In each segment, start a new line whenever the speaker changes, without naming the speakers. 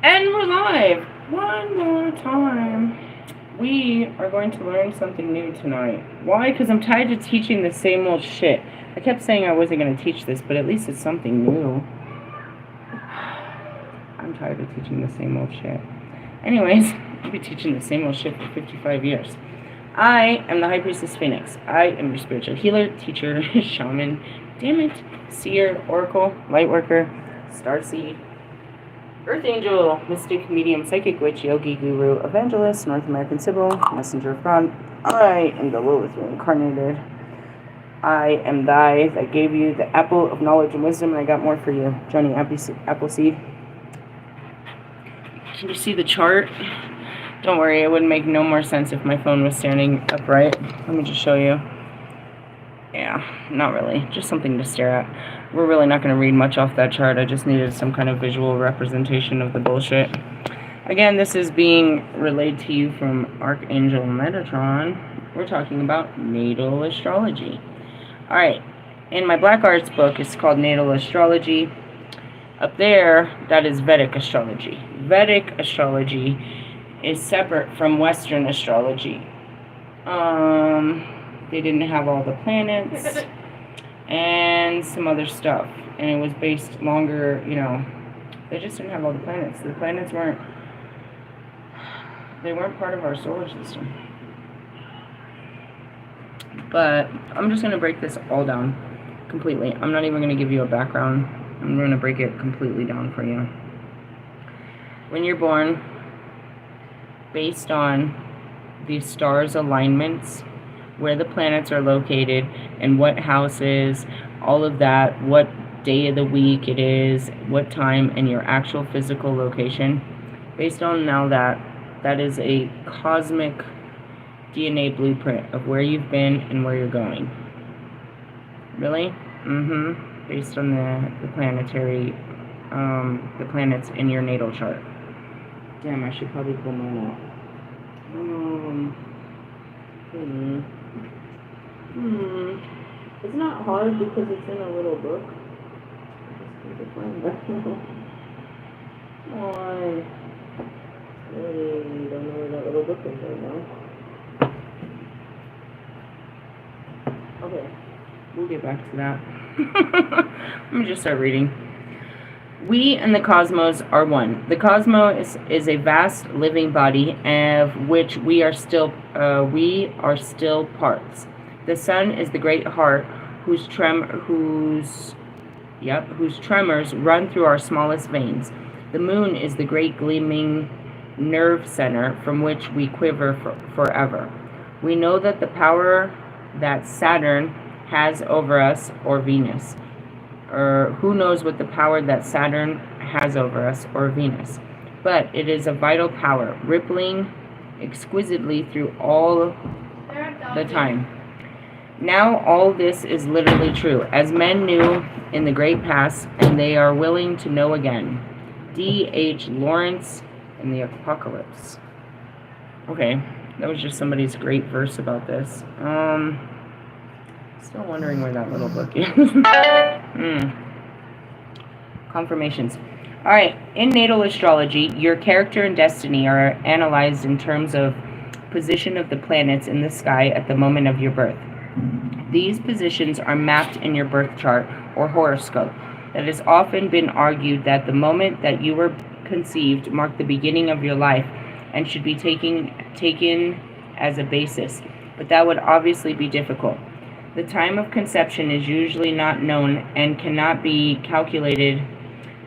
And we're live one more time. We are going to learn something new tonight. Why? Because I'm tired of teaching the same old shit. I kept saying I wasn't going to teach this, but at least it's something new. I'm tired of teaching the same old shit. Anyways, I've been teaching the same old shit for 55 years. I am the High Priestess Phoenix. I am your spiritual healer, teacher, shaman, damn it, seer, oracle, lightworker, starseed, Earth Angel, Mystic, Medium, Psychic Witch, Yogi, Guru, Evangelist, North American Sybil, Messenger of God. I am the Lilith reincarnated. I am thy that gave you the apple of knowledge and wisdom, and I got more for you. Johnny Appleseed. Can you see the chart? Don't worry, it would make no more sense if my phone was standing upright. Let me just show you. Yeah, not really. Just something to stare at. We're really not going to read much off that chart. I just needed some kind of visual representation of the bullshit. Again, this is being relayed to you from Archangel Metatron. We're talking about natal astrology. Alright, in my Black Arts book, it's called Natal Astrology. Up there, that is Vedic astrology. Vedic astrology is separate from Western astrology. They didn't have all the planets and some other stuff, and it was based longer, they just didn't have all the planets. The planets weren't part of our solar system. But I'm just going to break this all down completely. I'm not even going to give you a background. I'm going to break it completely down for you. When you're born, based on the stars' alignments, where the planets are located, and what houses, all of that, what day of the week it is, what time, and your actual physical location. Based on now that is a cosmic DNA blueprint of where you've been and where you're going. Really? Based on the planetary, the planets in your natal chart. Damn, I should probably pull mine out. It's not hard because it's in a little book. I just need to find that. Come on. I really don't know where that little book is right now. Okay, we'll get back to that. Let me just start reading. We and the cosmos are one. The cosmos is a vast living body of which we are still parts. The sun is the great heart whose tremors run through our smallest veins. The moon is the great gleaming nerve center from which we quiver forever. We know that the power that Saturn has over us, or Venus, or who knows what the power that Saturn has over us, or Venus, but it is a vital power, rippling exquisitely through all the time. Now all this is literally true, as men knew in the great past, and they are willing to know again. D.H. Lawrence in the Apocalypse. Okay, that was just somebody's great verse about this. Still wondering where that little book is. Confirmations. Alright, in natal astrology, your character and destiny are analyzed in terms of position of the planets in the sky at the moment of your birth. These positions are mapped in your birth chart or horoscope. It has often been argued that the moment that you were conceived marked the beginning of your life and should be taken as a basis, but that would obviously be difficult. The time of conception is usually not known and cannot be calculated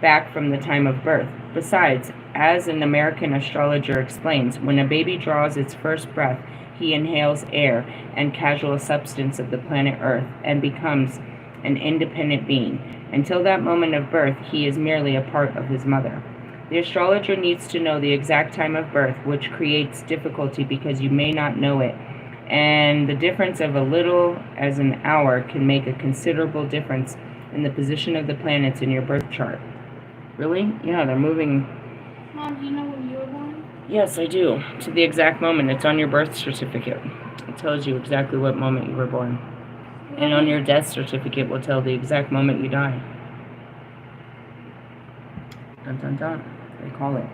back from the time of birth. Besides, as an American astrologer explains, when a baby draws its first breath, he inhales air and casual substance of the planet Earth and becomes an independent being. Until that moment of birth, he is merely a part of his mother. The astrologer needs to know the exact time of birth, which creates difficulty because you may not know it, and the difference of a little as an hour can make a considerable difference in the position of the planets in your birth chart. Really? Yeah, they're moving.
Mom, do you know when you were born?
Yes, I do. To the exact moment. It's on your birth certificate. It tells you exactly what moment you were born. And on your death certificate will tell the exact moment you die. Dun dun dun. They call it.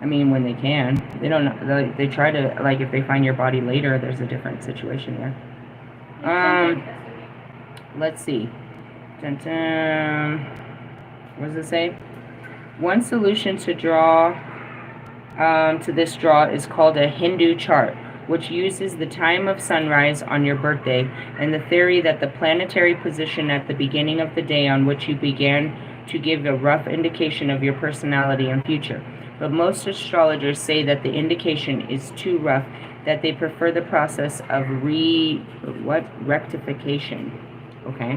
I mean, when they can. They don't. They try to, like, if they find your body later, there's a different situation there. Let's see. Dun, dun. What does it say? One solution to this draw is called a Hindu chart, which uses the time of sunrise on your birthday and the theory that the planetary position at the beginning of the day on which you began to give a rough indication of your personality and future. But most astrologers say that the indication is too rough, that they prefer the process of rectification. Okay?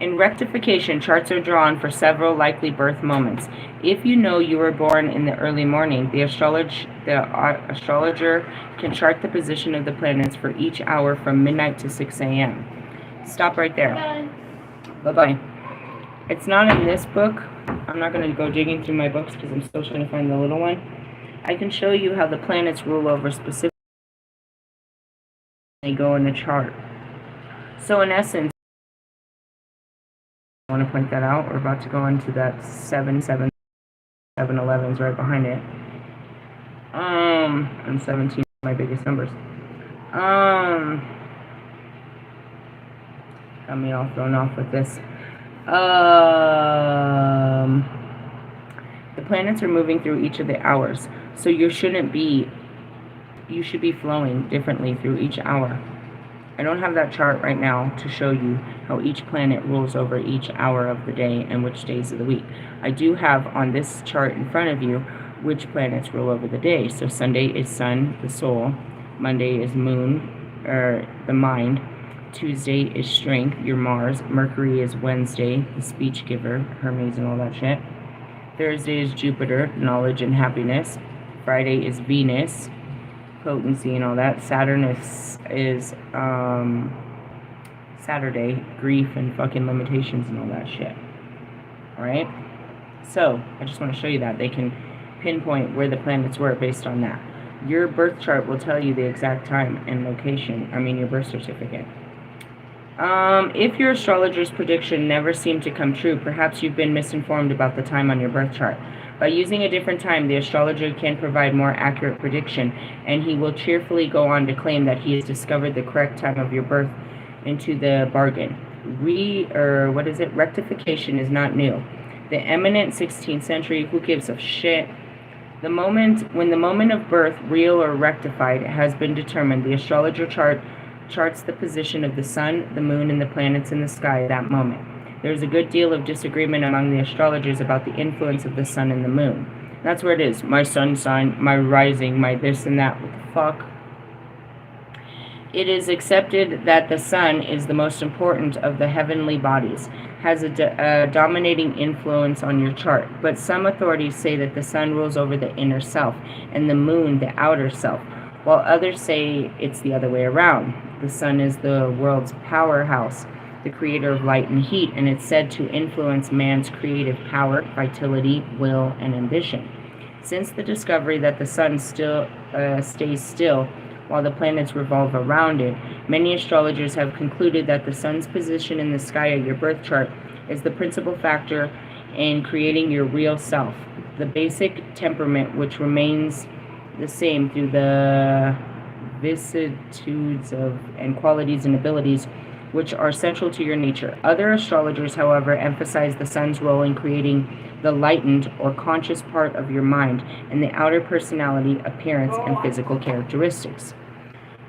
In rectification, charts are drawn for several likely birth moments. If you know you were born in the early morning, the astrologer can chart the position of the planets for each hour from midnight to 6 a.m. Stop right there. Bye-bye. It's not in this book. I'm not going to go digging through my books because I'm still trying to find the little one. I can show you how the planets rule over specific. They go in the chart. So in essence, I want to point that out. We're about to go into that 711's right behind it. And 17 is my biggest numbers. Got me all thrown off with this. The planets are moving through each of the hours, so you should be flowing differently through each hour. I don't have that chart right now to show you how each planet rules over each hour of the day and which days of the week. I do have on this chart in front of you which planets rule over the day. So Sunday is Sun, the soul. Monday is Moon, or the mind. Tuesday is Strength, your Mars. Mercury is Wednesday, the speech giver, Hermes and all that shit. Thursday is Jupiter, knowledge and happiness. Friday is Venus, potency and all that. Saturn is Saturday, grief and fucking limitations and all that shit. Alright? So, I just want to show you that. They can pinpoint where the planets were based on that. Your birth chart will tell you the exact time and location. I mean, your birth certificate. If your astrologer's prediction never seemed to come true, perhaps you've been misinformed about the time on your birth chart. By using a different time, the astrologer can provide more accurate prediction, and he will cheerfully go on to claim that he has discovered the correct time of your birth into the bargain. Rectification is not new. The eminent 16th century, who gives a shit? When the moment of birth, real or rectified, has been determined, the astrologer charts the position of the sun, the moon, and the planets in the sky at that moment. There is a good deal of disagreement among the astrologers about the influence of the sun and the moon. That's where it is. My sun sign, my rising, my this and that. What the fuck? It is accepted that the sun is the most important of the heavenly bodies, has a dominating influence on your chart. But some authorities say that the sun rules over the inner self and the moon the outer self, while others say it's the other way around. The sun is the world's powerhouse, the creator of light and heat, and it's said to influence man's creative power, vitality, will, and ambition. Since the discovery that the sun still stays still while the planets revolve around it, many astrologers have concluded that the sun's position in the sky of your birth chart is the principal factor in creating your real self, the basic temperament which remains the same through the vicissitudes and qualities and abilities which are central to your nature. Other astrologers, however, emphasize the sun's role in creating the lightened or conscious part of your mind and the outer personality, appearance, and physical characteristics.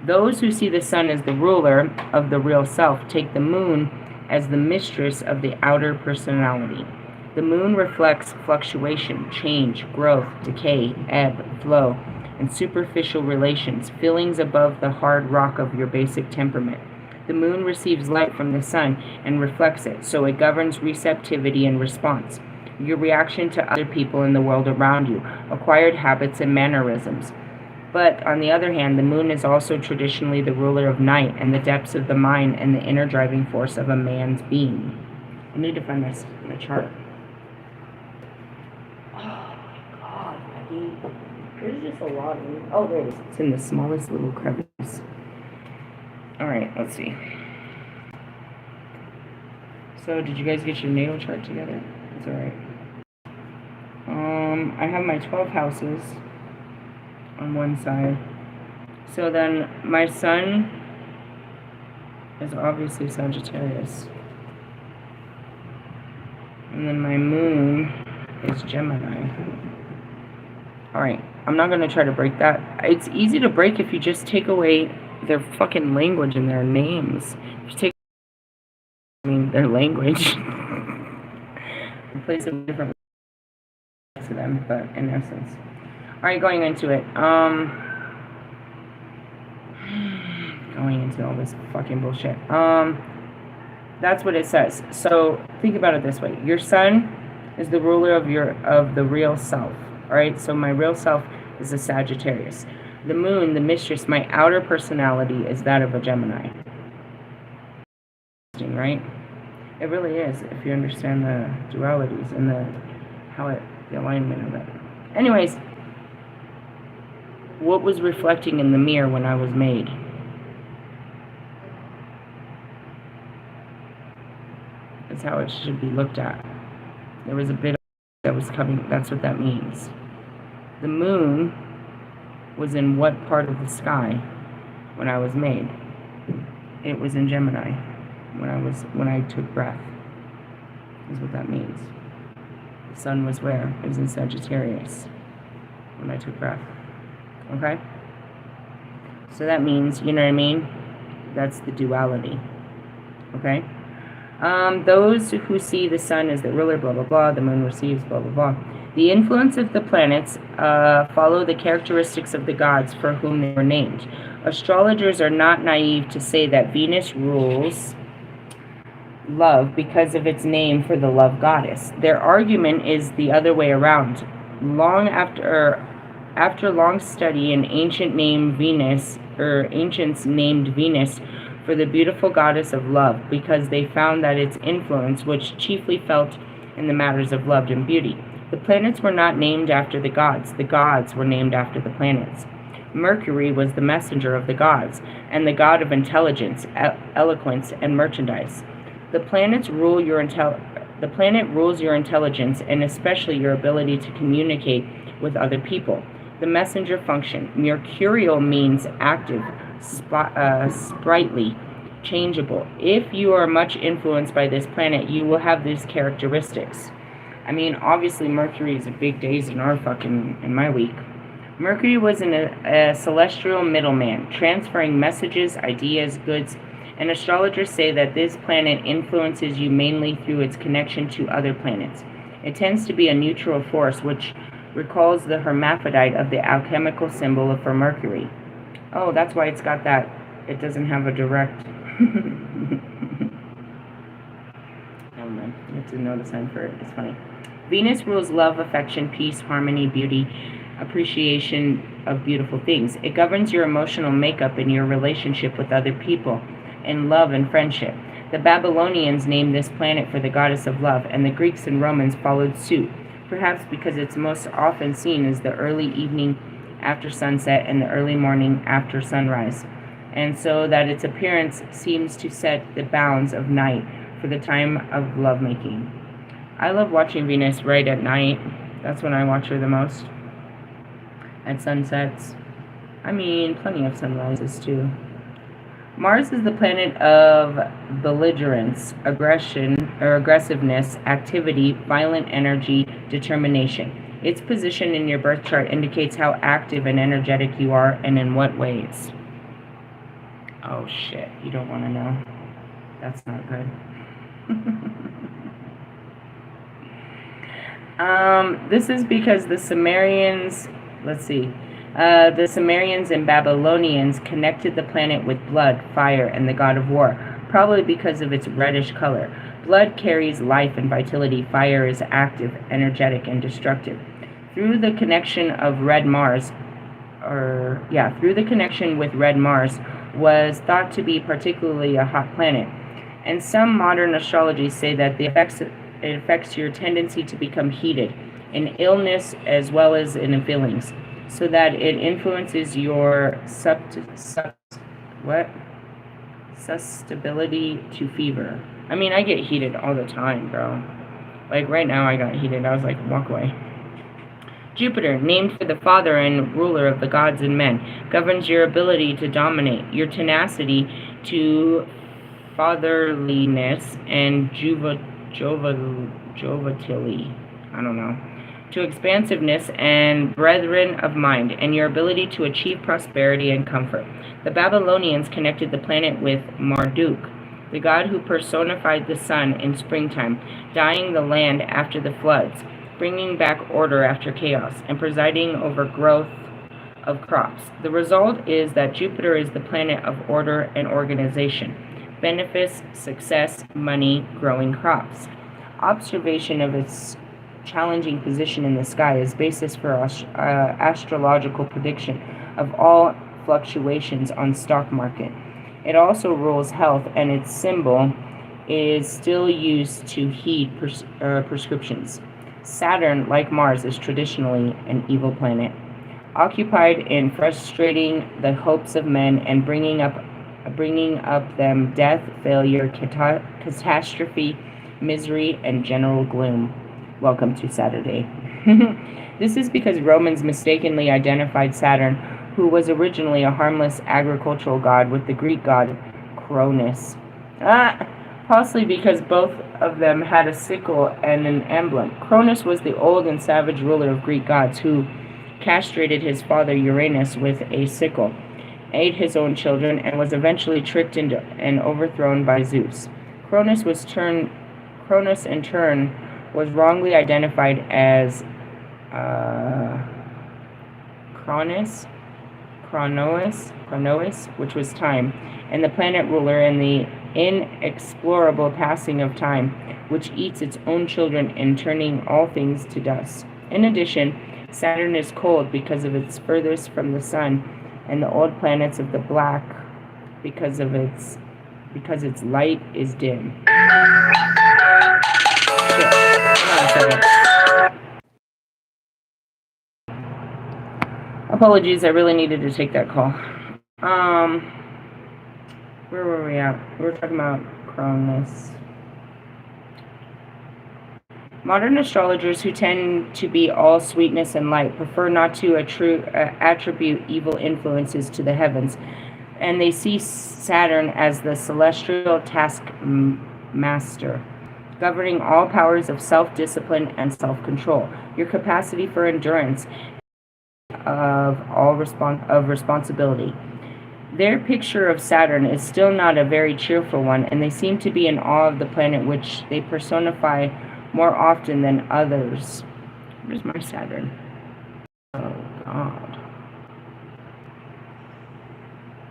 Those who see the sun as the ruler of the real self take the moon as the mistress of the outer personality. The moon reflects fluctuation, change, growth, decay, ebb, flow, and superficial relations, feelings above the hard rock of your basic temperament. The moon receives light from the sun and reflects it, so it governs receptivity and response, your reaction to other people in the world around you, acquired habits and mannerisms. But, on the other hand, the moon is also traditionally the ruler of night and the depths of the mind and the inner driving force of a man's being. I need to find this in the chart. Oh my god, Maggie. There's just a lot of it. Oh, there it is. It's in the smallest little crevice. Alright, let's see. So, did you guys get your natal chart together? It's alright. I have my 12 houses on one side. So then my sun is obviously Sagittarius. And then my moon is Gemini. Alright, I'm not going to try to break that. It's easy to break if you just take away their fucking language and their names. If you take their language. Replace it with different to them, but in essence. Alright, going into it. Going into all this fucking bullshit. That's what it says. So think about it this way. Your sun is the ruler of the real self. Alright, so my real self is a Sagittarius. The moon, the mistress, my outer personality is that of a Gemini. Right? It really is, if you understand the dualities and the alignment of it. Anyways, what was reflecting in the mirror when I was made? That's how it should be looked at. There was a bit that was coming. That's what that means. The moon was in what part of the sky when I was made? It was in Gemini when I took breath. Is what that means. The sun was where? It was in Sagittarius when I took breath. Okay? So that means, you know what I mean? That's the duality. Okay? Those who see the sun as the ruler, blah, blah, blah, the moon receives, blah, blah, blah. The influence of the planets follow the characteristics of the gods for whom they were named. Astrologers are not naive to say that Venus rules love because of its name for the love goddess. Their argument is the other way around. After long study, ancients named Venus for the beautiful goddess of love, because they found that its influence was chiefly felt in the matters of love and beauty. The planets were not named after the gods were named after the planets. Mercury was the messenger of the gods, and the god of intelligence, eloquence, and merchandise. The planet rules your intelligence, and especially your ability to communicate with other people. The messenger function. Mercurial means active, sprightly, changeable. If you are much influenced by this planet, you will have these characteristics. I mean, obviously Mercury is a big days in my week. Mercury was a celestial middleman, transferring messages, ideas, goods, and astrologers say that this planet influences you mainly through its connection to other planets. It tends to be a neutral force, which recalls the hermaphrodite of the alchemical symbol for Mercury. Oh, that's why it's got that. It doesn't have a direct. Never mind. You have to know the sign for it. It's funny. Venus rules love, affection, peace, harmony, beauty, appreciation of beautiful things. It governs your emotional makeup and your relationship with other people, and love and friendship. The Babylonians named this planet for the goddess of love, and the Greeks and Romans followed suit, perhaps because it's most often seen as the early evening after sunset and the early morning after sunrise, and so that its appearance seems to set the bounds of night for the time of lovemaking. I love watching Venus right at night. That's when I watch her the most. At sunsets. I mean, plenty of sunrises too. Mars is the planet of belligerence, aggression or aggressiveness, activity, violent energy, determination. Its position in your birth chart indicates how active and energetic you are and in what ways. Oh shit, you don't want to know. That's not good. This is because the Sumerians, the Sumerians and Babylonians connected the planet with blood, fire, and the god of war, probably because of its reddish color. Blood carries life and vitality. Fire is active, energetic, and destructive. Through the connection with red Mars was thought to be particularly a hot planet. And some modern astrology say that it affects your tendency to become heated in illness as well as in feelings, so that it influences your susceptibility to fever. I mean, I get heated all the time, bro. Like right now I got heated. I was like, walk away. Jupiter, named for the father and ruler of the gods and men, governs your ability to dominate, your tenacity to fatherliness and joviality. I don't know. To expansiveness and brethren of mind, and your ability to achieve prosperity and comfort. The Babylonians connected the planet with Marduk, the god who personified the sun in springtime, dyeing the land after the floods, bringing back order after chaos, and presiding over growth of crops. The result is that Jupiter is the planet of order and organization, benefits, success, money, growing crops. Observation of its challenging position in the sky is basis for astrological prediction of all fluctuations on stock market. It also rules health, and its symbol is still used to heed prescriptions. Saturn, like Mars, is traditionally an evil planet, occupied in frustrating the hopes of men and bringing up them death, failure, catastrophe, misery, and general gloom. Welcome to Saturday. This is because Romans mistakenly identified Saturn, who was originally a harmless agricultural god, with the Greek god Cronus. Possibly because both of them had a sickle and an emblem. Cronus was the old and savage ruler of Greek gods who castrated his father Uranus with a sickle, ate his own children, and was eventually tricked into and overthrown by Zeus. Cronus in turn was wrongly identified as Chronos, which was time, and the planet ruler in the inexplorable passing of time, which eats its own children in turning all things to dust. In addition, Saturn is cold because of its furthest from the sun, and the old planets of the black because its light is dim. Apologies, I really needed to take that call. Where were we at? We were talking about Cronus. Modern astrologers, who tend to be all sweetness and light, prefer not to attribute evil influences to the heavens, and they see Saturn as the celestial taskmaster, governing all powers of self-discipline and self-control, your capacity for endurance of responsibility. Their picture of Saturn is still not a very cheerful one, and they seem to be in awe of the planet, which they personify more often than others. Where's my Saturn? Oh, God.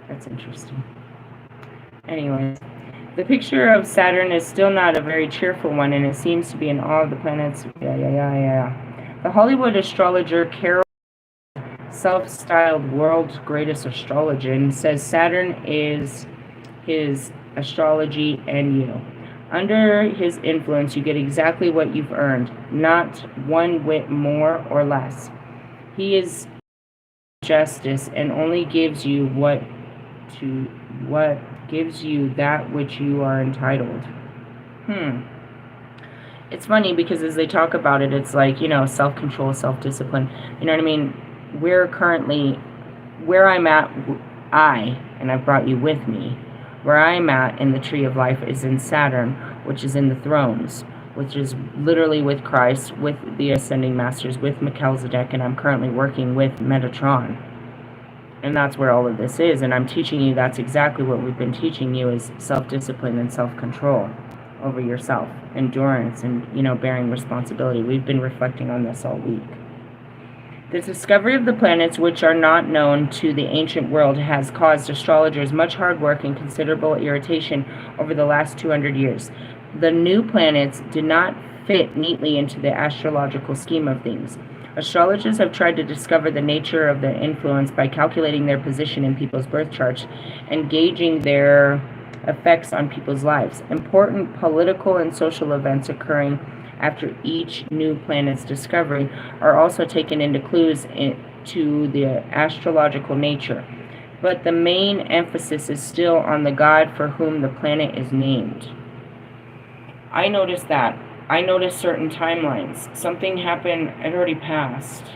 That's interesting. Anyways, the picture of Saturn is still not a very cheerful one, and it seems to be in awe of the planets. Yeah. The Hollywood astrologer Carol, self-styled world's greatest astrologer, says Saturn is his astrology and you. Under his influence, you get exactly what you've earned, not one whit more or less. He is justice and only gives you that which you are entitled. It's funny because as they talk about it, it's like, self-control, self-discipline. You know what I mean? We're currently, where I'm at, and I've brought you with me, where I'm at in the tree of life is in Saturn, which is in the thrones, which is literally with Christ, with the ascending masters, with Melchizedek, and I'm currently working with Metatron. And that's where all of this is, and I'm teaching you that's exactly what we've been teaching you, is self-discipline and self-control over yourself, endurance, and, bearing responsibility. We've been reflecting on this all week. The discovery of the planets, which are not known to the ancient world, has caused astrologers much hard work and considerable irritation over the last 200 years. The new planets did not fit neatly into the astrological scheme of things. Astrologers have tried to discover the nature of their influence by calculating their position in people's birth charts and gauging their effects on people's lives. Important political and social events occurring after each new planet's discovery are also taken into clues to the astrological nature, but the main emphasis is still on the god for whom the planet is named. I noticed that. I noticed certain timelines. Something happened, it already passed.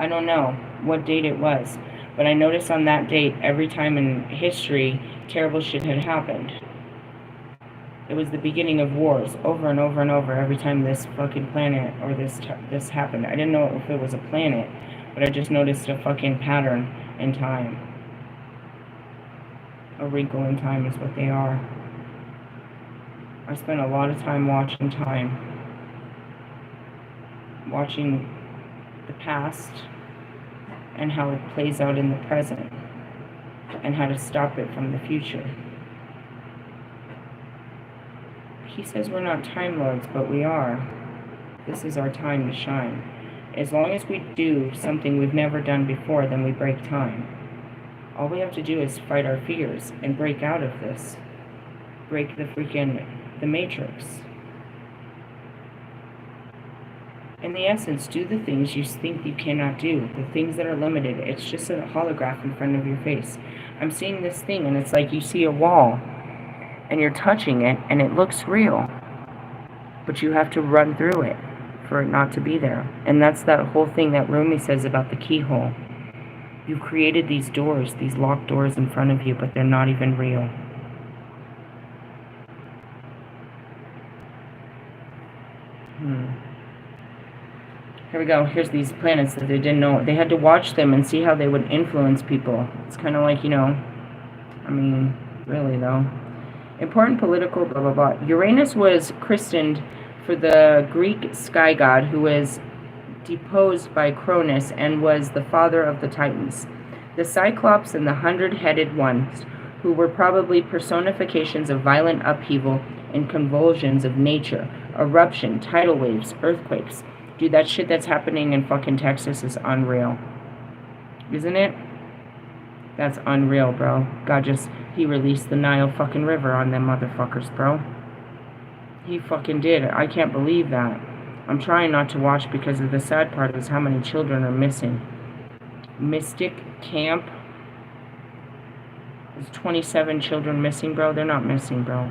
I don't know what date it was, but I noticed on that date, every time in history, terrible shit had happened. It was the beginning of wars, over and over and over, every time this fucking planet or this happened. I didn't know if it was a planet, but I just noticed a fucking pattern in time. A wrinkle in time is what they are. I spent a lot of time watching time. Watching the past and how it plays out in the present and how to stop it from the future. He says we're not Time Lords, but we are. This is our time to shine. As long as we do something we've never done before, then we break time. All we have to do is fight our fears and break out of this. Break the matrix. In the essence, do the things you think you cannot do, the things that are limited. It's just a holograph in front of your face. I'm seeing this thing, and it's like you see a wall, and you're touching it, and it looks real. But you have to run through it for it not to be there. And that's that whole thing that Rumi says about the keyhole. You've created these doors, these locked doors in front of you, but they're not even real. Here we go. Here's these planets that they didn't know. They had to watch them and see how they would influence people. It's kind of like, I mean, really though. Important political blah, blah, blah. Uranus was christened for the Greek sky god who was deposed by Cronus and was the father of the Titans. The Cyclops and the 100-headed ones, who were probably personifications of violent upheaval and convulsions of nature, eruption, tidal waves, earthquakes. Dude, that shit that's happening in fucking Texas is unreal. Isn't it? That's unreal, bro. God he released the Nile fucking river on them motherfuckers, bro. He fucking did. I can't believe that. I'm trying not to watch because of the sad part is how many children are missing. Mystic Camp. There's 27 children missing, bro. They're not missing, bro.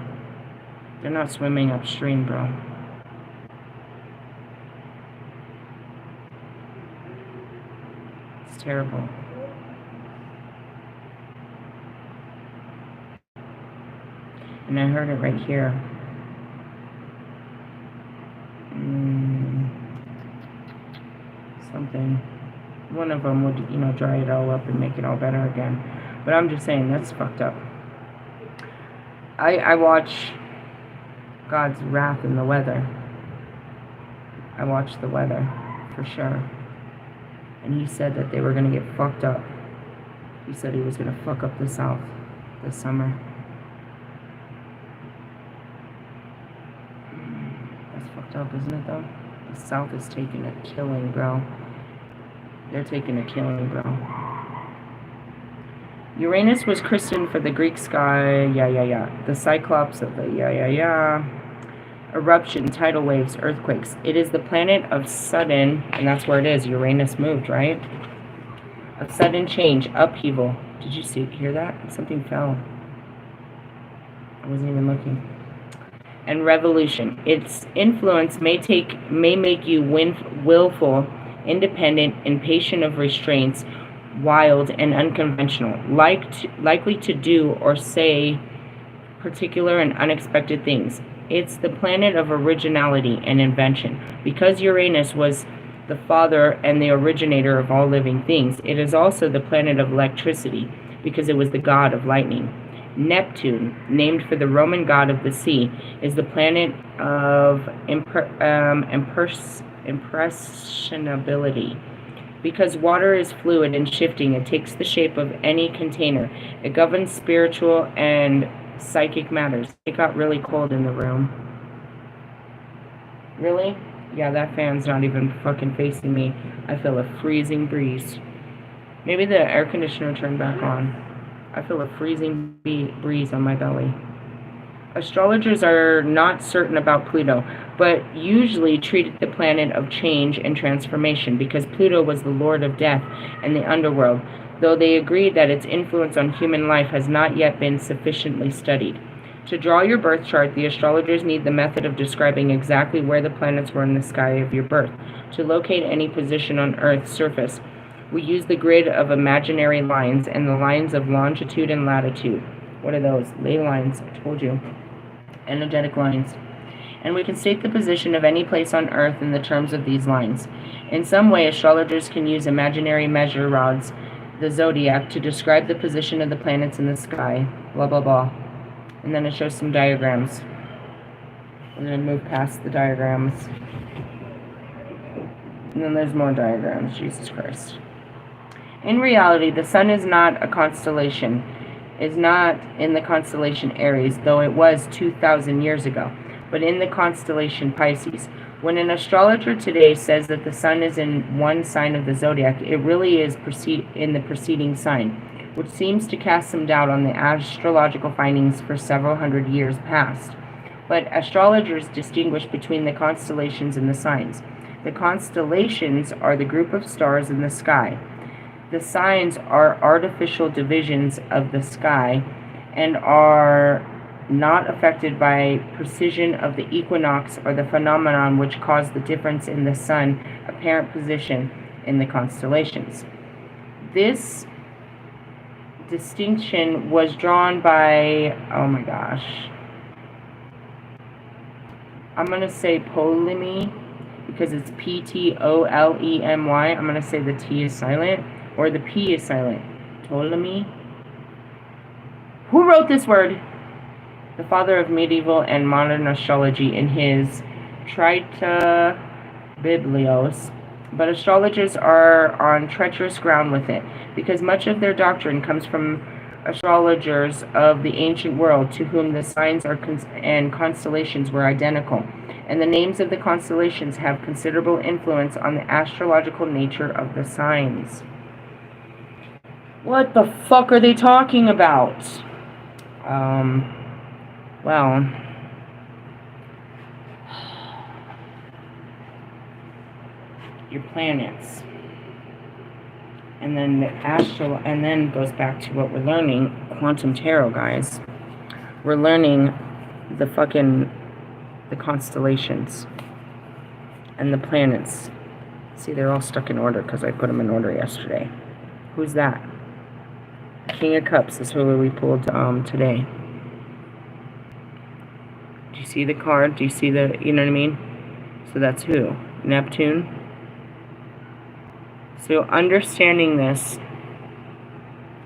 They're not swimming upstream, bro. It's terrible. And I heard it right here. Something. One of them would, dry it all up and make it all better again. But I'm just saying, that's fucked up. I watch God's wrath in the weather. I watch the weather, for sure. And he said that they were going to get fucked up. He said he was going to fuck up the South this summer. That's fucked up, isn't it, though? The South is taking a killing, bro. They're taking a killing, bro. Uranus was christened for the Greek sky, the Cyclops of the eruption, tidal waves, earthquakes. It is the planet of sudden, and that's where it is. Uranus moved, right? Of sudden change, upheaval. Did you hear that? Something fell. I wasn't even looking. And revolution. Its influence may make you willful, independent, impatient of restraints, wild and unconventional, likely to do or say particular and unexpected things. It's the planet of originality and invention. Because Uranus was the father and the originator of all living things, it is also the planet of electricity, because it was the god of lightning. Neptune, named for the Roman god of the sea, is the planet of impressionability. Because water is fluid and shifting, it takes the shape of any container. It governs spiritual and psychic matters. It got really cold in the room. Really? Yeah, that fan's not even fucking facing me. I feel a freezing breeze. Maybe the air conditioner turned back on. I feel a freezing breeze on my belly. Astrologers are not certain about Pluto, but usually treated the planet of change and transformation because Pluto was the lord of death and the underworld, though they agreed that its influence on human life has not yet been sufficiently studied. To draw your birth chart, the astrologers need the method of describing exactly where the planets were in the sky of your birth. To locate any position on Earth's surface, We use the grid of imaginary lines and the lines of longitude and latitude. What are those? Ley lines, I told you. Energetic lines. And we can state the position of any place on Earth in the terms of these lines. In some way, astrologers can use imaginary measure rods, the zodiac, to describe the position of the planets in the sky, blah, blah, blah. And then it shows some diagrams. I'm going to move past the diagrams. And then there's more diagrams, Jesus Christ. In reality, the sun is not a constellation, is not in the constellation Aries, though it was 2,000 years ago, but in the constellation Pisces. When an astrologer today says that the sun is in one sign of the zodiac, it really is in the preceding sign, which seems to cast some doubt on the astrological findings for several hundred years past. But astrologers distinguish between the constellations and the signs. The constellations are the group of stars in the sky. The signs are artificial divisions of the sky and are not affected by precision of the equinox or the phenomenon which caused the difference in the sun apparent position in the constellations. This distinction was drawn by, oh my gosh, I'm going to say Ptolemy because it's Ptolemy. I'm going to say the T is silent or the P is silent. Ptolemy. Who wrote this word? The father of medieval and modern astrology in his Trita Biblios. But astrologers are on treacherous ground with it, because much of their doctrine comes from astrologers of the ancient world to whom the signs and constellations were identical, and the names of the constellations have considerable influence on the astrological nature of the signs. What the fuck are they talking about? Well, your planets, and then the astral, and then goes back to what we're learning, quantum tarot, guys. We're learning the constellations and the planets. See, they're all stuck in order because I put them in order yesterday. Who's that? King of Cups is who we pulled today. Do you see the card? Do you see the, you know what I mean? So that's who? Neptune. So understanding this,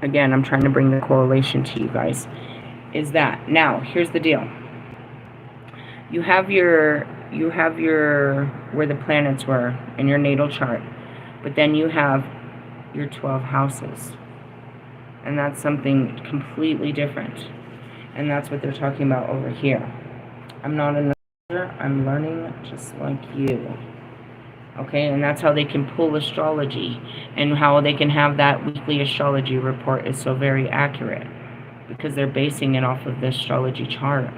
again, I'm trying to bring the correlation to you guys, is that, now, here's the deal. You have your, where the planets were in your natal chart, but then you have your 12 houses. And that's something completely different. And that's what they're talking about over here. I'm not an astrologer, I'm learning just like you. Okay, and that's how they can pull astrology, and how they can have that weekly astrology report is so very accurate, because they're basing it off of the astrology chart.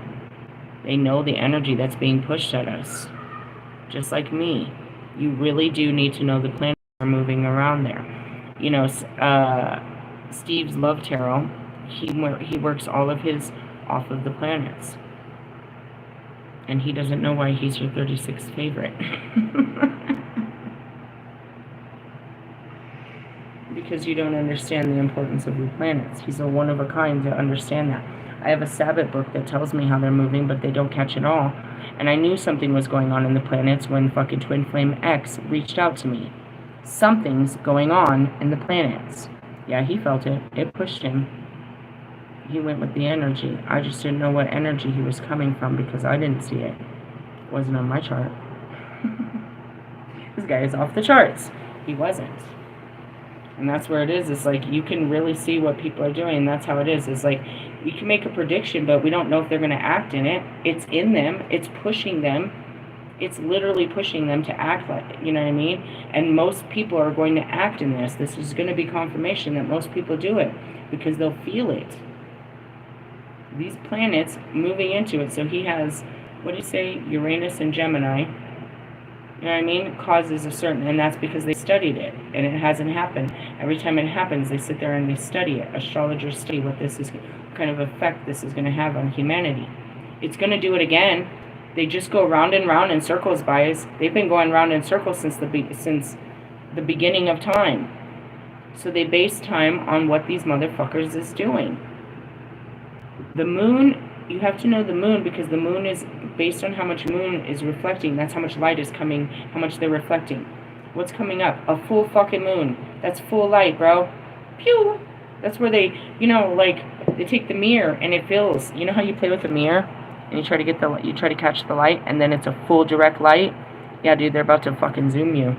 They know the energy that's being pushed at us. Just like me. You really do need to know the planets are moving around there. You know, Steve's Love Tarot, he works all of his off of the planets. And he doesn't know why he's your 36th favorite. Because you don't understand the importance of the planets. He's a one of a kind to understand that. I have a Sabbath book that tells me how they're moving, but they don't catch it all. And I knew something was going on in the planets when fucking Twin Flame X reached out to me. Something's going on in the planets. Yeah, he felt it. It pushed him. He went with the energy. I just didn't know what energy he was coming from because I didn't see it. It wasn't on my chart. This guy is off the charts. He wasn't. And that's where it is. It's like you can really see what people are doing. And that's how it is. It's like we can make a prediction, but we don't know if they're going to act in it. It's in them. It's pushing them. It's literally pushing them to act like it. You know what I mean? And most people are going to act in this. This is going to be confirmation that most people do it because they'll feel it. These planets moving into it. So he has, what do you say, Uranus and Gemini. You know what I mean? Causes a certain, and that's because they studied it, and it hasn't happened. Every time it happens, they sit there and they study it. Astrologers study what this is, what kind of effect this is going to have on humanity. It's going to do it again. They just go round and round in circles, guys. They've been going round in circles since the beginning of time. So they base time on what these motherfuckers is doing. The moon, you have to know the moon because the moon is based on how much moon is reflecting. That's how much light is coming, how much they're reflecting. What's coming up? A full fucking moon. That's full light, bro. Pew! That's where they, they take the mirror and it fills. You know how you play with a mirror and you try to catch the light and then it's a full direct light? Yeah, dude, they're about to fucking zoom you.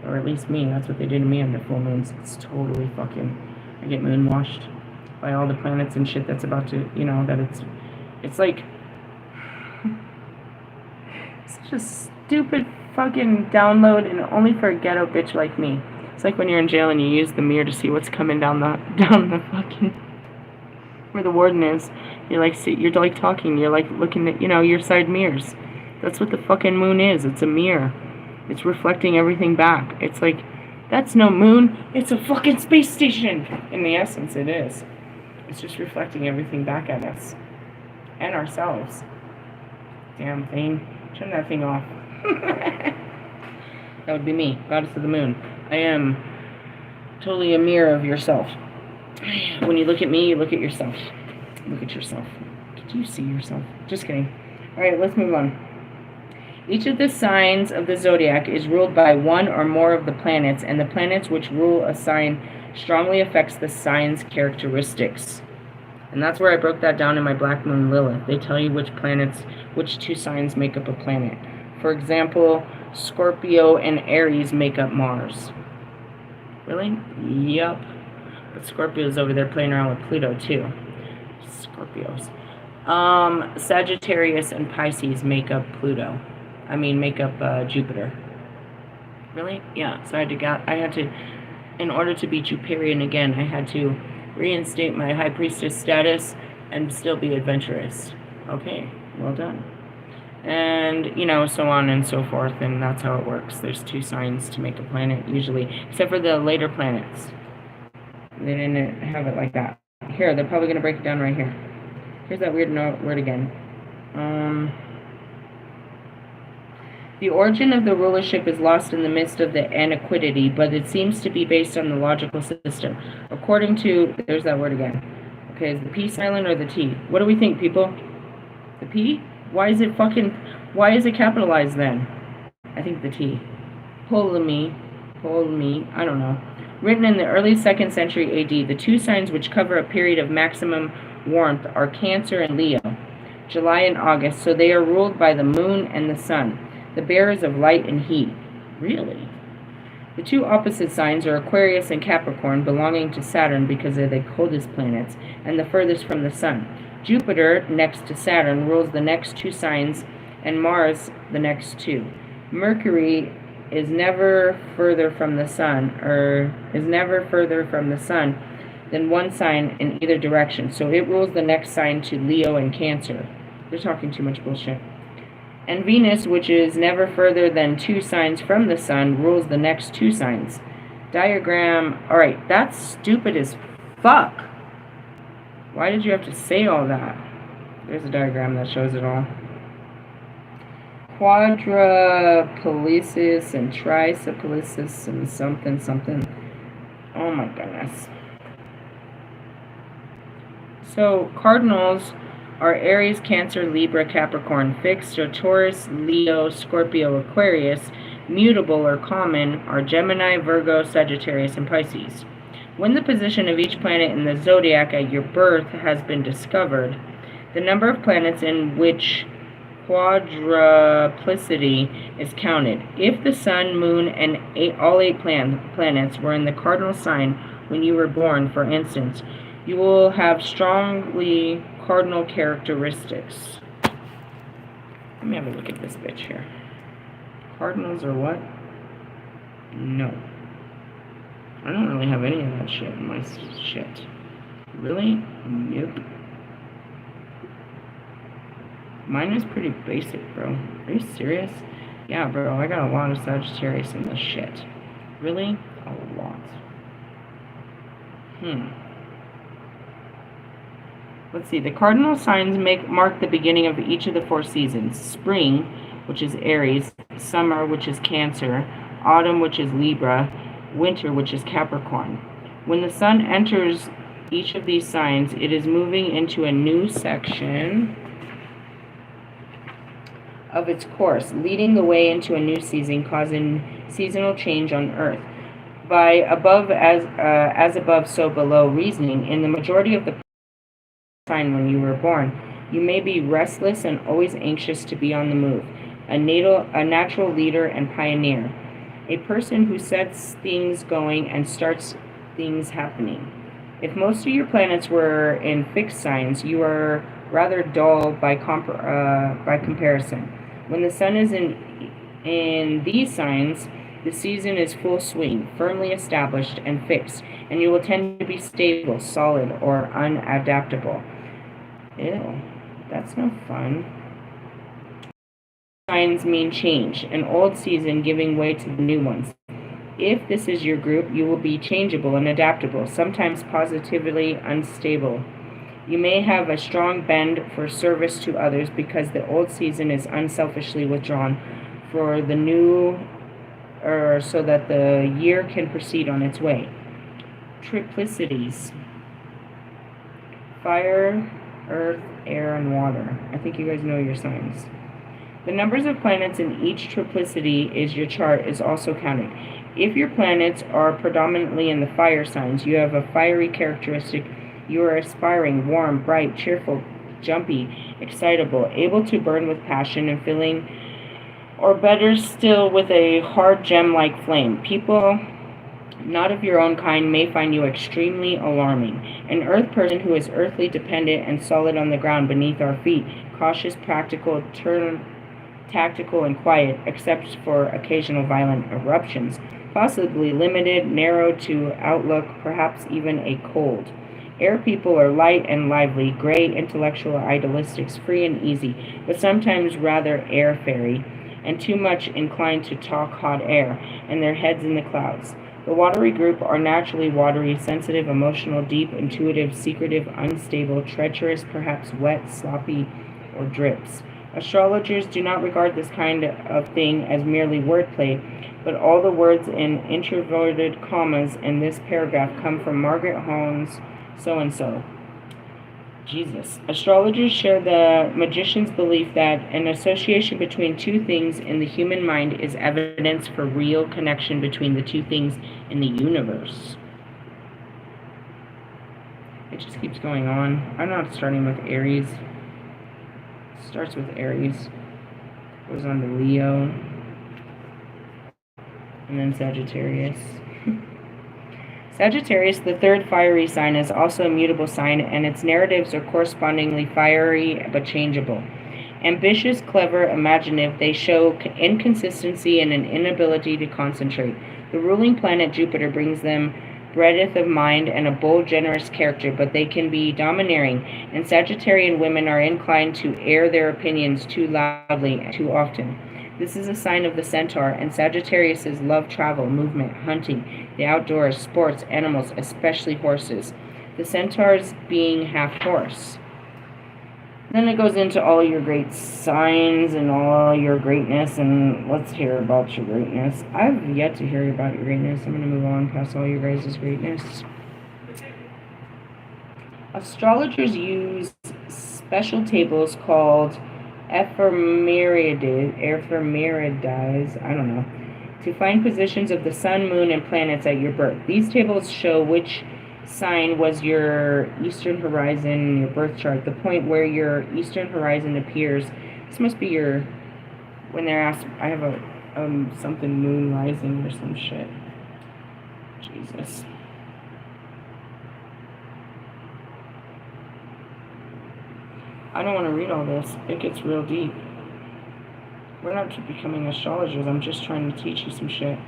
Or at least me. That's what they did to me on the full moons. It's totally fucking... I get moon washed by all the planets and shit that's about to... that it's like... such a stupid fucking download and only for a ghetto bitch like me. It's like when you're in jail and you use the mirror to see what's coming down the fucking... where the warden is. You're like talking. You're like looking at, your side mirrors. That's what the fucking moon is. It's a mirror. It's reflecting everything back. It's like, that's no moon. It's a fucking space station. In the essence, it is. It's just reflecting everything back at us. And ourselves. Damn thing. Turn that thing off. That would be me, goddess of the moon. I am totally a mirror of yourself. When you look at me, you look at yourself. Look at yourself. Do you see yourself? Just kidding. Alright, let's move on. Each of the signs of the zodiac is ruled by one or more of the planets, and the planets which rule a sign strongly affects the sign's characteristics. And that's where I broke that down in my Black Moon Lilith. They tell you which two signs make up a planet. For example, Scorpio and Aries make up Mars. Really? Yup. But Scorpio's over there playing around with Pluto too. Scorpios. Sagittarius and Pisces make up Pluto. Make up Jupiter. Really? Yeah. So I had to, in order to be Jupiterian again, I had to reinstate my High Priestess status and still be adventurous. Okay, well done. And, so on and so forth, and that's how it works. There's two signs to make a planet, usually, except for the later planets. They didn't have it like that. Here, they're probably going to break it down right here. Here's that weird word again. The origin of the rulership is lost in the midst of the iniquity, but it seems to be based on the logical system. According to... There's that word again. Okay, is the P silent or the T? What do we think, people? The P? Why is it capitalized then? I think the T. Ptolemy, I don't know. Written in the early 2nd century AD, the two signs which cover a period of maximum warmth are Cancer and Leo, July and August, so they are ruled by the moon and the sun, the bearers of light and heat. Really? The two opposite signs are Aquarius and Capricorn, belonging to Saturn because they're the coldest planets and the furthest from the sun. Jupiter, next to Saturn, rules the next two signs, and Mars the next two. Mercury is never further from the sun, than one sign in either direction, so it rules the next sign to Leo and Cancer. They're talking too much bullshit. And Venus, which is never further than two signs from the sun, rules the next two signs. Diagram. Alright, that's stupid as fuck. Why did you have to say all that? There's a diagram that shows it all. Quadripolysis and trisopolysis and something. Oh my goodness. So, cardinals are Aries, Cancer, Libra, Capricorn. Fixed are Taurus, Leo, Scorpio, Aquarius. Mutable or common are Gemini, Virgo, Sagittarius, and Pisces. When the position of each planet in the zodiac at your birth has been discovered, the number of planets in which quadruplicity is counted. If the sun, moon, and all eight planets were in the cardinal sign when you were born, for instance, you will have strongly cardinal characteristics. Let me have a look at this bitch here. Cardinals are what? No. I don't really have any of that shit in my shit. Really? Nope. Mine is pretty basic, bro. Are you serious? Yeah, bro, I got a lot of Sagittarius in this shit. Really? A lot. Let's see. The cardinal signs mark the beginning of each of the 4 seasons. Spring, which is Aries. Summer, which is Cancer. Autumn, which is Libra. Winter, which is Capricorn. When the sun enters each of these signs, it is moving into a new section of its course, leading the way into a new season, causing seasonal change on Earth. By above as above, so below reasoning, in the majority of the sign when you were born, you may be restless and always anxious to be on the move, a natural leader and pioneer, a person who sets things going and starts things happening. If most of your planets were in fixed signs, you are rather dull by comparison. When the sun is in these signs, the season is full swing, firmly established and fixed, and you will tend to be stable, solid, or unadaptable. Ew, that's no fun. Signs mean change, an old season giving way to the new ones. If this is your group, you will be changeable and adaptable, sometimes positively unstable. You may have a strong bend for service to others because the old season is unselfishly withdrawn for the new, or so that the year can proceed on its way. Triplicities: fire, earth, air, and water. I think you guys know your signs. The numbers of planets in each triplicity is your chart is also counted. If your planets are predominantly in the fire signs, you have a fiery characteristic. You are aspiring, warm, bright, cheerful, jumpy, excitable, able to burn with passion and feeling, or better still, with a hard gem-like flame. People not of your own kind may find you extremely alarming. An earth person who is earthly dependent and solid on the ground beneath our feet, cautious, practical, tactical, and quiet, except for occasional violent eruptions, possibly limited, narrow to outlook, perhaps even a cold. Air people are light and lively, gray, intellectual idealistics, free and easy, but sometimes rather air-fairy, and too much inclined to talk hot air, and their heads in the clouds. The watery group are naturally watery, sensitive, emotional, deep, intuitive, secretive, unstable, treacherous, perhaps wet, sloppy, or drips. Astrologers do not regard this kind of thing as merely wordplay, but all the words in introverted commas in this paragraph come from Margaret Holmes' so-and-so. Jesus. Astrologers share the magician's belief that an association between two things in the human mind is evidence for real connection between the two things in the universe. It just keeps going on. I'm not starting with Aries. It starts with Aries, goes on to Leo, and then Sagittarius. Sagittarius, the third fiery sign, is also a mutable sign, and its narratives are correspondingly fiery but changeable. Ambitious, clever, imaginative, they show inconsistency and an inability to concentrate. The ruling planet Jupiter brings them breadth of mind and a bold, generous character, but they can be domineering, and Sagittarian women are inclined to air their opinions too loudly and too often. This is a sign of the centaur, and Sagittariuses love travel, movement, hunting, the outdoors, sports, animals, especially horses. The centaurs being half horse. Then it goes into all your great signs and all your greatness, and let's hear about your greatness. I've yet to hear about your greatness. I'm going to move on past all your guys' greatness. Astrologers use special tables called ephemerides, I don't know, to find positions of the sun, moon, and planets at your birth. These tables show which sign was your eastern horizon, your birth chart, the point where your eastern horizon appears. This must be your, when they're asked, I have a, something moon rising or some shit. Jesus. I don't want to read all this. It gets real deep. We're not becoming astrologers. I'm just trying to teach you some shit.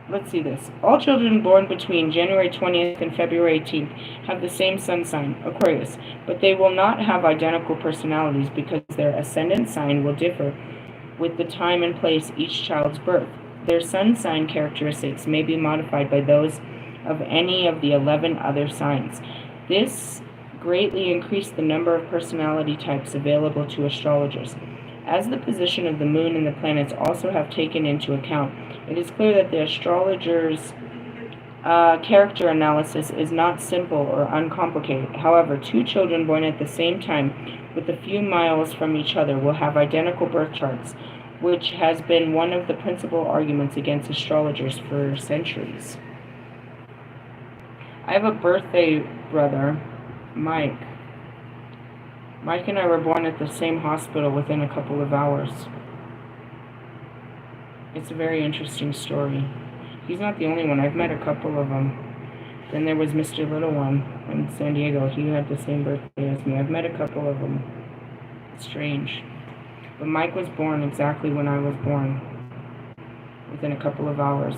Let's see this. All children born between January 20th and February 18th have the same sun sign, Aquarius, but they will not have identical personalities because their ascendant sign will differ with the time and place each child's birth. Their sun sign characteristics may be modified by those of any of the 11 other signs. This greatly increased the number of personality types available to astrologers. As the position of the moon and the planets also have taken into account, it is clear that the astrologers Character analysis is not simple or uncomplicated. However, two children born at the same time with a few miles from each other will have identical birth charts, which has been one of the principal arguments against astrologers for centuries. I have a birthday brother, Mike. Mike and I were born at the same hospital within a couple of hours. It's a very interesting story. He's not the only one. I've met a couple of them. Then there was Mr. Little One in San Diego. He had the same birthday as me. I've met a couple of them. It's strange. But Mike was born exactly when I was born, within a couple of hours.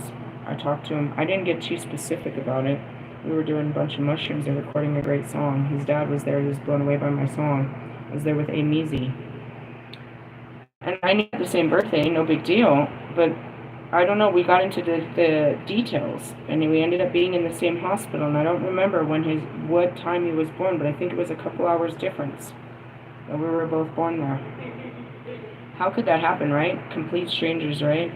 I talked to him. I didn't get too specific about it. We were doing a bunch of mushrooms and recording a great song. His dad was there. He was blown away by my song. I was there with Amizi. And I knew the same birthday, no big deal. But I don't know, we got into the details. And we ended up being in the same hospital. And I don't remember what time he was born, but I think it was a couple hours difference. And we were both born there. How could that happen, right? Complete strangers, right?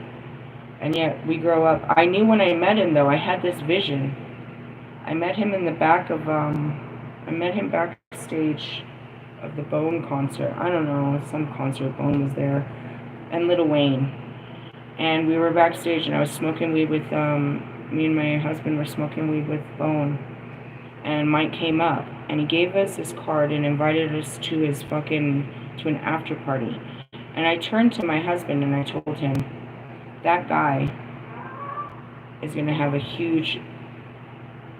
And yet we grow up. I knew when I met him, though, I had this vision. I met him in the back of, I met him backstage of the Bone concert. I don't know, some concert. Bone was there. And Lil Wayne. And we were backstage, and I was smoking weed with, me and my husband were smoking weed with Bone. And Mike came up, and he gave us his card and invited us to his to an after party. And I turned to my husband and I told him, that guy is going to have a huge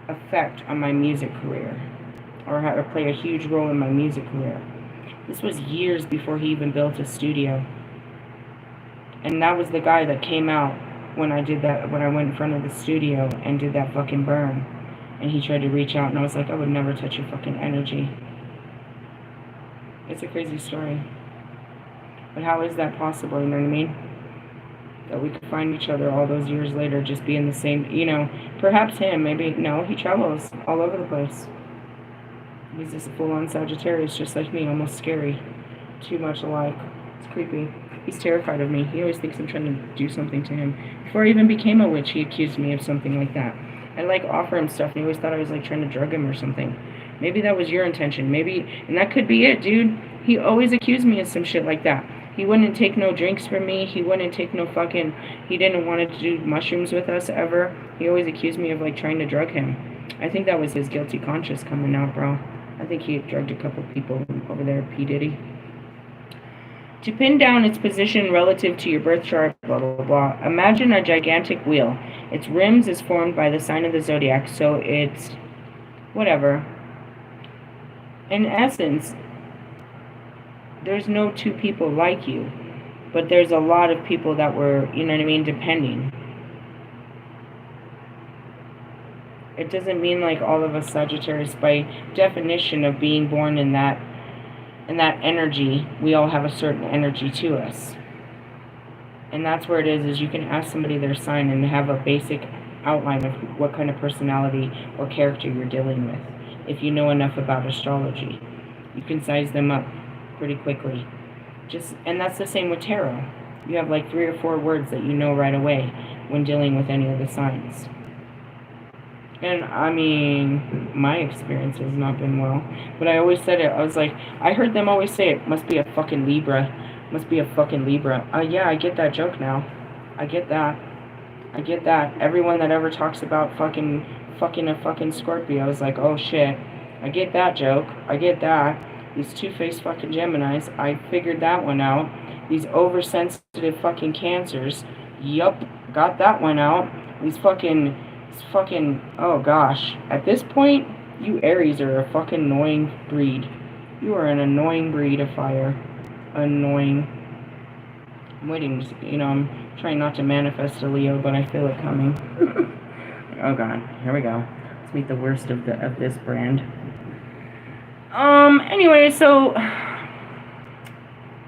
effect on my music career, or play a huge role in my music career. This was years before he even built a studio. And that was the guy that came out when I went in front of the studio and did that fucking burn. And he tried to reach out, and I was like, I would never touch your fucking energy. It's a crazy story. But how is that possible, you know what I mean? That we could find each other all those years later, just be in the same, perhaps him, maybe, no, he travels all over the place. He's just a full-on Sagittarius, just like me, almost scary. Too much alike. It's creepy. He's terrified of me. He always thinks I'm trying to do something to him. Before I even became a witch, he accused me of something like that. I offer him stuff, and he always thought I was trying to drug him or something. Maybe that was your intention. Maybe, and that could be it, dude. He always accused me of some shit like that. He wouldn't take no drinks from me. He wouldn't take no fucking, he didn't want to do mushrooms with us ever. He always accused me of trying to drug him. I think that was his guilty conscience coming out, bro. I think he drugged a couple people over there, P. Diddy. To pin down its position relative to your birth chart, blah, blah, blah, imagine a gigantic wheel. Its rims is formed by the sign of the zodiac, so it's whatever. In essence, there's no two people like you, but there's a lot of people that were, depending. It doesn't mean all of us Sagittarius, by definition of being born in that energy, we all have a certain energy to us. And that's where it is you can ask somebody their sign and have a basic outline of what kind of personality or character you're dealing with. If you know enough about astrology, you can size them up pretty quickly. And that's the same with tarot. You have 3 or 4 words that you know right away when dealing with any of the signs. And I mean, my experience has not been well. But I always said it. I was I heard them always say it must be a fucking Libra. Must be a fucking Libra. Yeah, I get that joke now. I get that. Everyone that ever talks about fucking a fucking Scorpio is oh shit. I get that joke. I get that. These two-faced fucking Geminis. I figured that one out. These oversensitive fucking Cancers. Yup. Got that one out. These fucking, oh gosh. At this point, you Aries are a fucking annoying breed. You are an annoying breed of fire. Annoying. I'm waiting, I'm trying not to manifest a Leo, but I feel it coming. Oh god. Here we go. Let's meet the worst of this brand. Anyway, so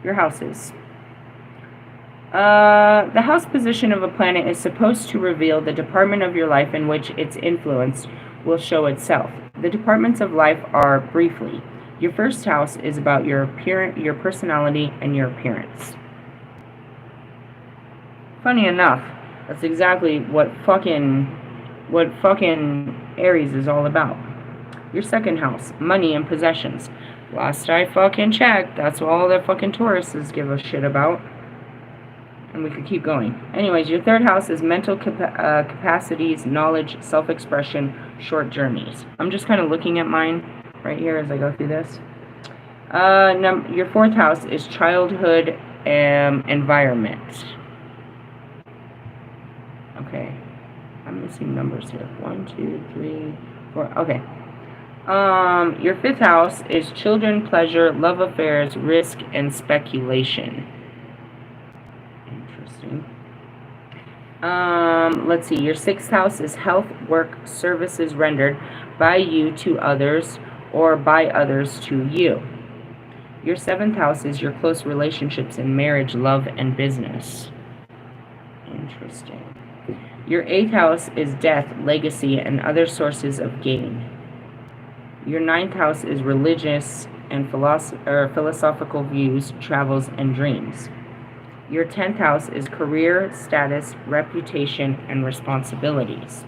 your houses. The house position of a planet is supposed to reveal the department of your life in which its influence will show itself. The departments of life are, briefly, your first house is about your personality, and your appearance. Funny enough, that's exactly what fucking what fucking Aries is all about. Your second house, money and possessions. Last I fucking checked, that's all that fucking Tauruses give a shit about. And we could keep going. Anyways, your third house is mental capacities, knowledge, self-expression, short journeys. I'm just kind of looking at mine right here as I go through this. Your fourth house is childhood environment. Okay. I'm missing numbers here. 1, 2, 3, 4. Okay. Your fifth house is children, pleasure, love affairs, risk, and speculation. Interesting. Let's see. Your sixth house is health, work, services rendered by you to others or by others to you. Your seventh house is your close relationships in marriage, love, and business. Interesting. Your eighth house is death, legacy, and other sources of gain. Your ninth house is religious and philosophical views, travels, and dreams. Your 10th house is career, status, reputation, and responsibilities.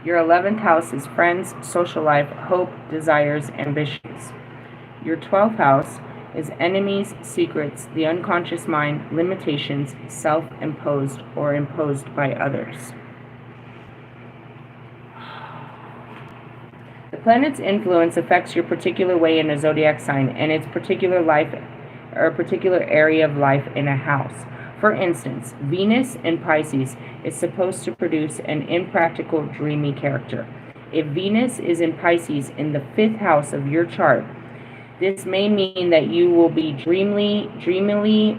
Your 11th house is friends, social life, hope, desires, ambitions. Your 12th house is enemies, secrets, the unconscious mind, limitations, self-imposed or imposed by others. The planet's influence affects your particular way in a zodiac sign and its particular life or particular area of life in a house. For instance, Venus in Pisces is supposed to produce an impractical, dreamy character. If Venus is in Pisces in the 5th house of your chart, this may mean that you will be dreamily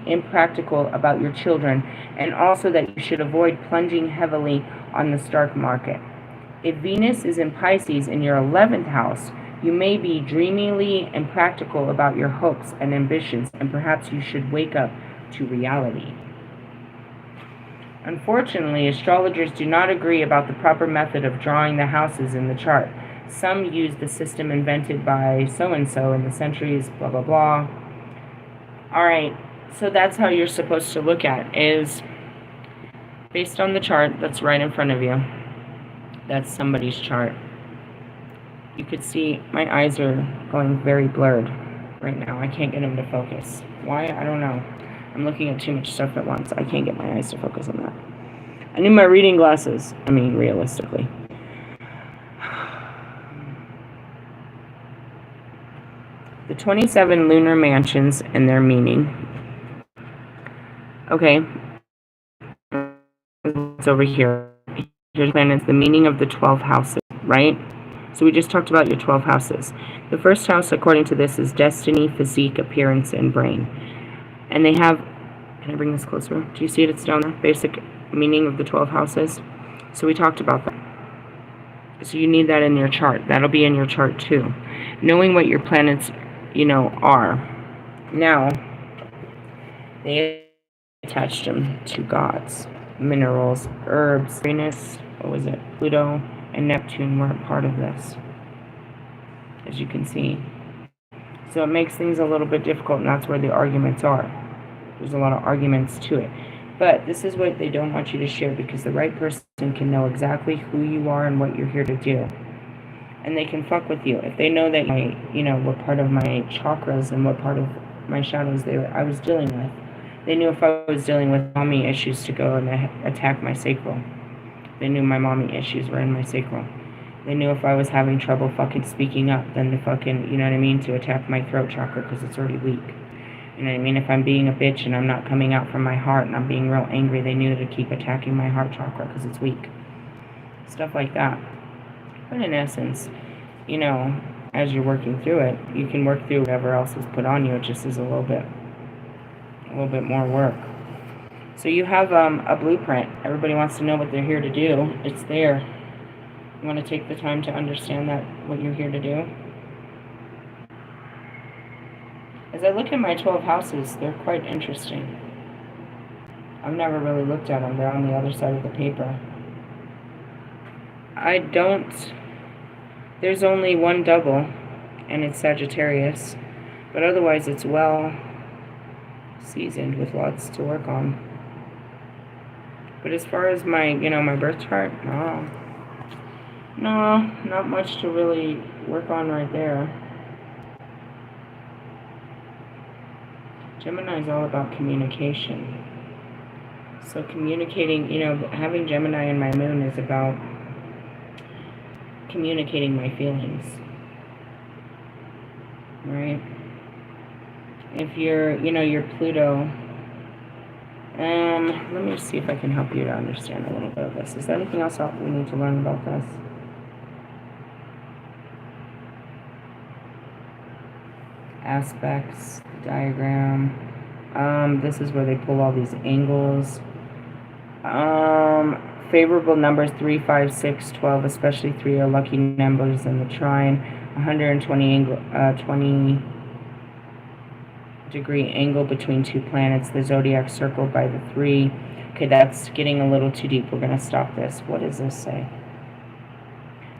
impractical about your children, and also that you should avoid plunging heavily on the stock market. If Venus is in Pisces in your 11th house, you may be dreamily impractical about your hopes and ambitions, and perhaps you should wake up to reality. Unfortunately, astrologers do not agree about the proper method of drawing the houses in the chart. Some use the system invented by so-and-so in the centuries, blah, blah, blah. Alright, so that's how you're supposed to look at it, is based on the chart that's right in front of you. That's somebody's chart. You could see my eyes are going very blurred right now. I can't get them to focus. Why? I don't know. I'm looking at too much stuff at once. I can't get my eyes to focus on that. I need my reading glasses. I mean, realistically. The 27 lunar mansions and their meaning. Okay. It's over here. Here's the planets, the meaning of the 12 houses, right? So we just talked about your 12 houses. The first house, according to this, is destiny, physique, appearance, and brain. And they have, can I bring this closer? Do you see it? It's down there. Basic meaning of the 12 houses. So we talked about that. So you need that in your chart. That'll be in your chart too. Knowing what your planets, are. Now, they attached them to gods, minerals, herbs, Venus, Pluto, and Neptune weren't part of this, as you can see. So it makes things a little bit difficult, and that's where the arguments are. There's a lot of arguments to it. But this is what they don't want you to share, because the right person can know exactly who you are and what you're here to do. And they can fuck with you. If they know that what part of my chakras and what part of my shadows I was dealing with. They knew if I was dealing with mommy issues to go and attack my sacral. They knew my mommy issues were in my sacral. They knew if I was having trouble fucking speaking up, then to fucking, to attack my throat chakra because it's already weak. You know what I mean? If I'm being a bitch and I'm not coming out from my heart and I'm being real angry, they knew to keep attacking my heart chakra because it's weak. Stuff like that. But in essence, as you're working through it, you can work through whatever else is put on you. It just is a little bit more work. So you have a blueprint. Everybody wants to know what they're here to do. It's there. You want to take the time to understand what you're here to do. As I look at my 12 houses, they're quite interesting. I've never really looked at them. They're on the other side of the paper. There's only one double, and it's Sagittarius. But otherwise, it's well seasoned with lots to work on. But as far as my, my birth chart, no. No, not much to really work on right there. Gemini is all about communication. So communicating, having Gemini in my moon is about communicating my feelings, right? If your Pluto, let me see if I can help you to understand a little bit of this. Is there anything else we need to learn about this? Aspects, diagram. This is where they pull all these angles. Favorable numbers 3, 5, 6, 12, especially 3 are lucky numbers in the trine. 120 angle, 20 degree angle between two planets. The zodiac circled by the 3. Okay, that's getting a little too deep. We're going to stop this. What does this say?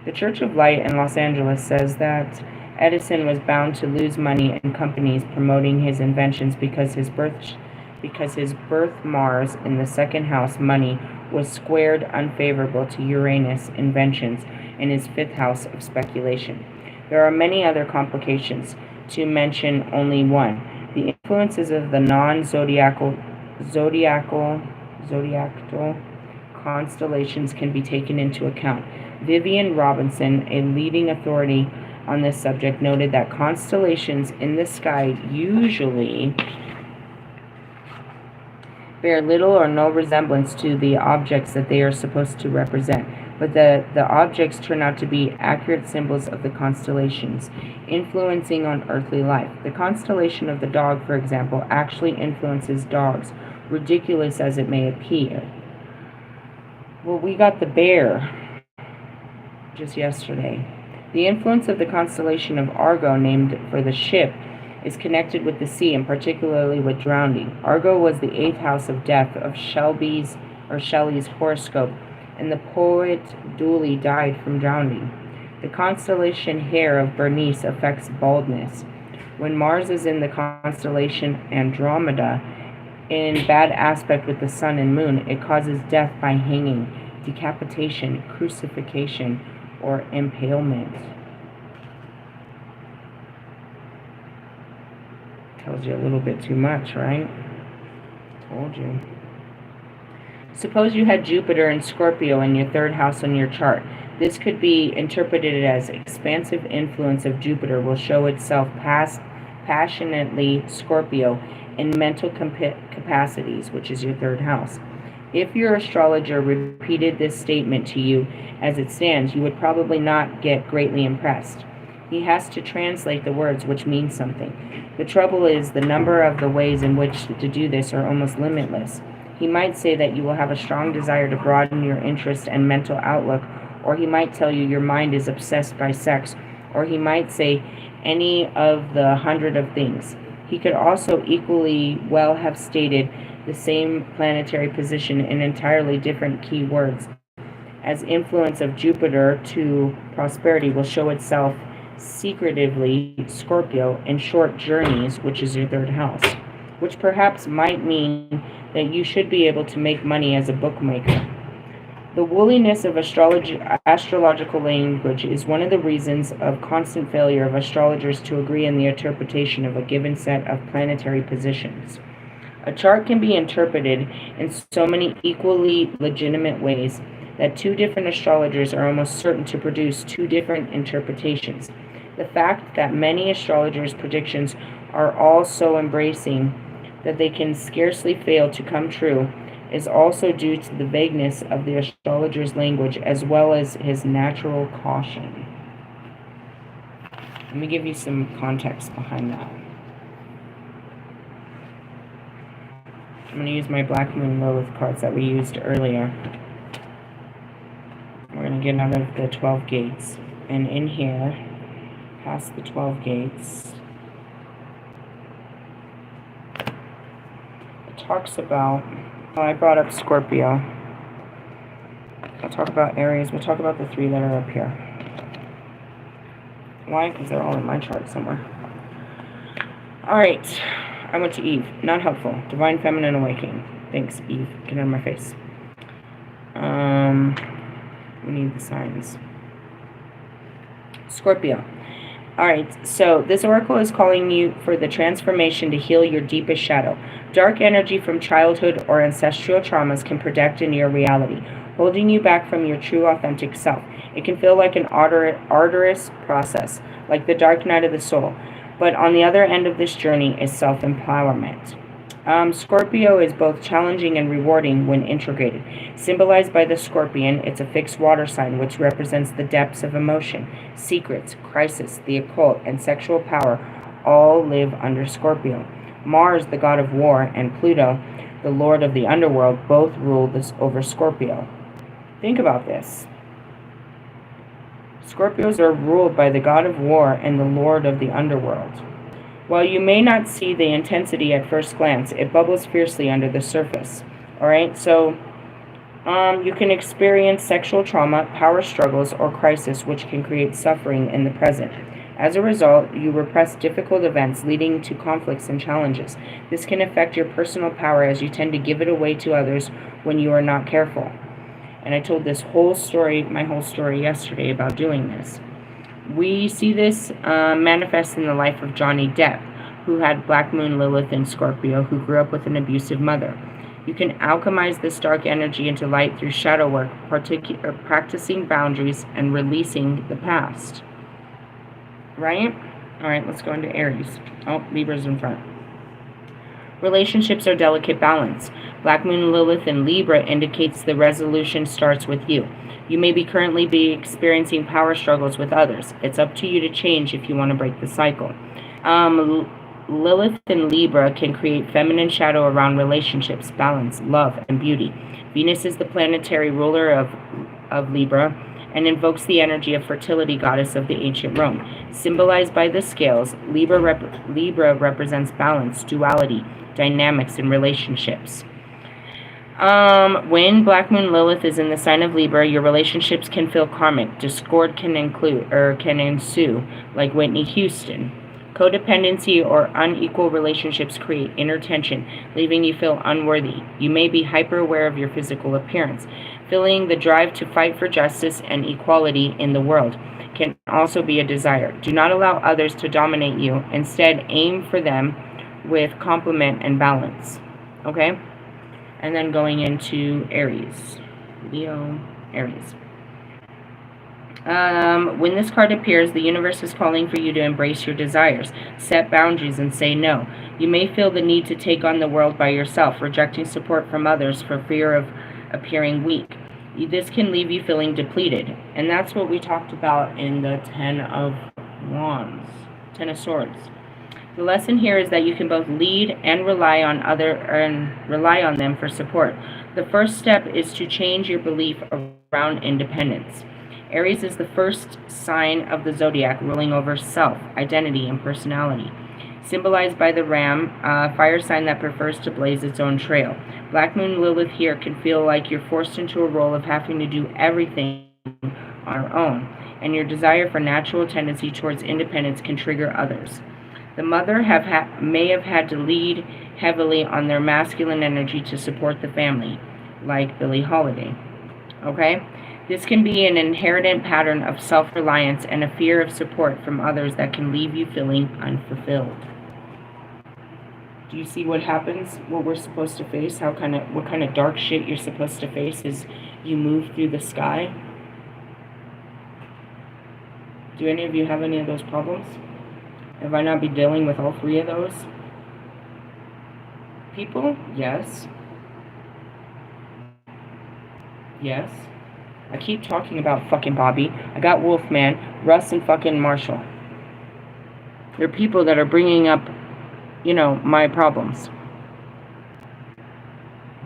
The Church of Light in Los Angeles says that Edison was bound to lose money in companies promoting his inventions because his birth Mars in the second house, money, was squared unfavorable to Uranus, inventions, in his 5th house of speculation. There are many other complications, to mention only one. The influences of the non-zodiacal constellations can be taken into account. Vivian Robinson, a leading authority on this subject, noted that constellations in the sky usually bear little or no resemblance to the objects that they are supposed to represent, but the objects turn out to be accurate symbols of the constellations, influencing on earthly life. The constellation of the dog, for example, actually influences dogs, ridiculous as it may appear. Well, we got the bear just yesterday. The influence of the constellation of Argo, named for the ship, is connected with the sea, and particularly with drowning. Argo was the 8th house of death of Shelley's horoscope, and the poet Dooley died from drowning. The constellation Hare of Bernice affects baldness. When Mars is in the constellation Andromeda, in bad aspect with the sun and moon, it causes death by hanging, decapitation, crucifixion, or impalement. Tells you a little bit too much, right? Told you. Suppose you had Jupiter and Scorpio in your 3rd house on your chart. This could be interpreted as expansive influence of Jupiter will show itself passionately Scorpio in mental capacities, which is your 3rd house. If your astrologer repeated this statement to you as it stands, you would probably not get greatly impressed. He has to translate the words, which means something. The trouble is, the number of the ways in which to do this are almost limitless. He might say that you will have a strong desire to broaden your interest and mental outlook, or he might tell you your mind is obsessed by sex, or he might say any of the 100 of things. He could also equally well have stated the same planetary position in entirely different key words. As influence of Jupiter to prosperity will show itself secretively Scorpio in short journeys, which is your 3rd house, which perhaps might mean that you should be able to make money as a bookmaker. The wooliness of astrological language is one of the reasons of constant failure of astrologers to agree in the interpretation of a given set of planetary positions. A chart can be interpreted in so many equally legitimate ways that 2 different astrologers are almost certain to produce 2 different interpretations. The fact that many astrologers' predictions are all so embracing that they can scarcely fail to come true is also due to the vagueness of the astrologer's language as well as his natural caution. Let me give you some context behind that. I'm going to use my Black Moon Lilith cards that we used earlier. We're going to get out of the 12 gates. And in here, past the 12 gates, it talks about, I brought up Scorpio. I'll talk about Aries. We'll talk about the 3 that are up here. Why? Because they're all in my chart somewhere. Alright. I went to Eve. Not helpful. Divine Feminine Awakening. Thanks, Eve. Get out of my face. We need the signs. Scorpio. Alright, so this oracle is calling you for the transformation to heal your deepest shadow. Dark energy from childhood or ancestral traumas can project into your reality, holding you back from your true authentic self. It can feel like an arduous process, like the dark night of the soul. But on the other end of this journey is self-empowerment. Scorpio is both challenging and rewarding when integrated. Symbolized by the scorpion, it's a fixed water sign which represents the depths of emotion, secrets, crisis, the occult, and sexual power all live under Scorpio. Mars, the god of war, and Pluto, the lord of the underworld, both rule this over Scorpio. Think about this. Scorpios are ruled by the god of war and the lord of the underworld. While you may not see the intensity at first glance, it bubbles fiercely under the surface. Alright, so you can experience sexual trauma, power struggles, or crisis which can create suffering in the present. As a result, you repress difficult events leading to conflicts and challenges. This can affect your personal power as you tend to give it away to others when you are not careful. And I told this whole story, my whole story yesterday about doing this. We see this manifest in the life of Johnny Depp, who had Black Moon Lilith in Scorpio, who grew up with an abusive mother. You can alchemize this dark energy into light through shadow work, practicing boundaries, and releasing the past. Right? Alright, let's go into Aries. Oh, Libra's in front. Relationships are delicate balance. Black Moon Lilith in Libra indicates the resolution starts with you. You may currently be experiencing power struggles with others. It's up to you to change if you want to break the cycle. Lilith in Libra can create feminine shadow around relationships, balance, love, and beauty. Venus is the planetary ruler of Libra and invokes the energy of fertility goddess of the ancient Rome. Symbolized by the scales, Libra represents balance, duality, dynamics, and relationships. When Black Moon Lilith is in the sign of Libra, your relationships can feel karmic. Discord can ensue, like Whitney Houston. Codependency or unequal relationships create inner tension, leaving you feel unworthy. You may be hyper aware of your physical appearance. Feeling the drive to fight for justice and equality in the world can also be a desire. Do not allow others to dominate you. Instead, aim for them with complement and balance. Okay? And then going into Aries. Leo, Aries. When this card appears, the universe is calling for you to embrace your desires, set boundaries, and say no. You may feel the need to take on the world by yourself, rejecting support from others for fear of appearing weak. This can leave you feeling depleted. And that's what we talked about in the Ten of Swords. The lesson here is that you can both lead and rely on them for support. The first step is to change your belief around independence. Aries is the first sign of the zodiac, ruling over self, identity, and personality. Symbolized by the ram, a fire sign that prefers to blaze its own trail. Black Moon Lilith here can feel like you're forced into a role of having to do everything on your own, and your desire for natural tendency towards independence can trigger others. The mother may have had to lead heavily on their masculine energy to support the family, like Billie Holiday. Okay? This can be an inherent pattern of self-reliance and a fear of support from others that can leave you feeling unfulfilled. Do you see what happens, what we're supposed to face, what kind of dark shit you're supposed to face as you move through the sky? Do any of you have any of those problems? Have I not been dealing with all three of those people? Yes. Yes. I keep talking about fucking Bobby. I got Wolfman, Russ, and fucking Marshall. They're people that are bringing up, my problems.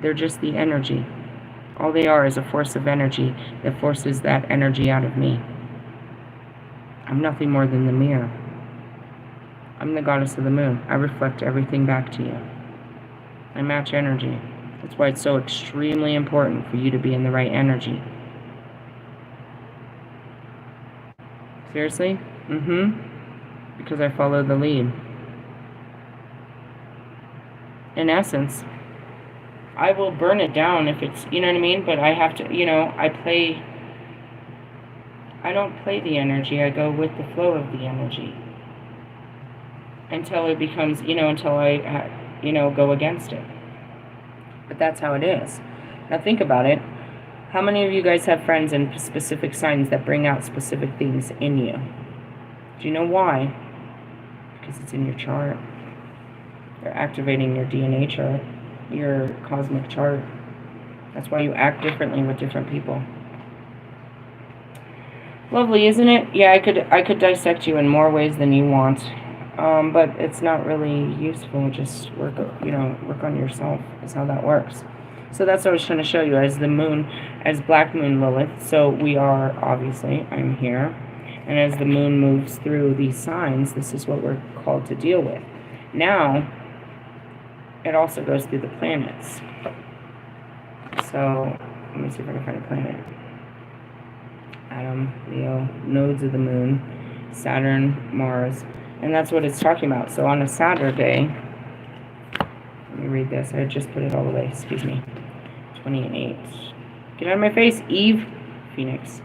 They're just the energy. All they are is a force of energy that forces that energy out of me. I'm nothing more than the mirror. I'm the goddess of the moon. I reflect everything back to you. I match energy. That's why it's so extremely important for you to be in the right energy. Seriously? Because I follow the lead. In essence, I will burn it down if it's, you know what I mean? But I have to, I don't play the energy. I go with the flow of the energy until it becomes, until I, go against it. But that's how it is. Now think about it. How many of you guys have friends in specific signs that bring out specific things in you? Do you know why? Because it's in your chart. They're activating your DNA chart, your cosmic chart. That's why you act differently with different people. Lovely, isn't it? Yeah, I could dissect you in more ways than you want, but it's not really useful. Just work on yourself. Is how that works. So that's what I was trying to show you as the moon, as Black Moon Lilith. So we are, obviously, I'm here. And as the moon moves through these signs, this is what we're called to deal with. Now, it also goes through the planets. So, let me see if I can find a planet. Adam, Leo, nodes of the moon, Saturn, Mars. And that's what it's talking about. So on a Saturday, let me read this. I just put it all the way. Excuse me. 28. Get out of my face, Eve. Phoenix.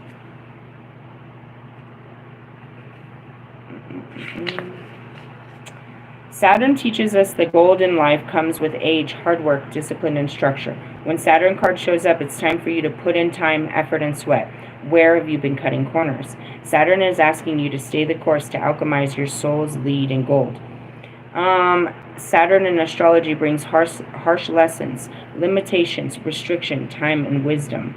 Saturn teaches us the gold in life comes with age, hard work, discipline, and structure. When Saturn card shows up, it's time for you to put in time, effort, and sweat. Where have you been cutting corners? Saturn is asking you to stay the course to alchemize your soul's lead in gold. Saturn in astrology brings harsh lessons, limitations, restriction, time, and wisdom.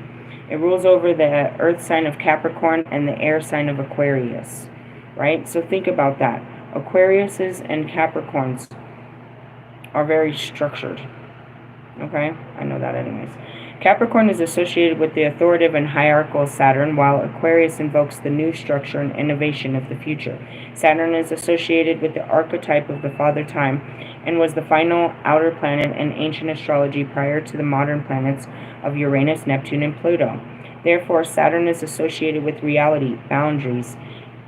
It rules over the earth sign of Capricorn and the air sign of Aquarius, right? So think about that. Aquariuses and Capricorns are very structured, okay? I know that anyways. Capricorn is associated with the authoritative and hierarchical Saturn, while Aquarius invokes the new structure and innovation of the future. Saturn is associated with the archetype of the Father Time and was the final outer planet in ancient astrology prior to the modern planets of Uranus, Neptune, and Pluto. Therefore, Saturn is associated with reality, boundaries,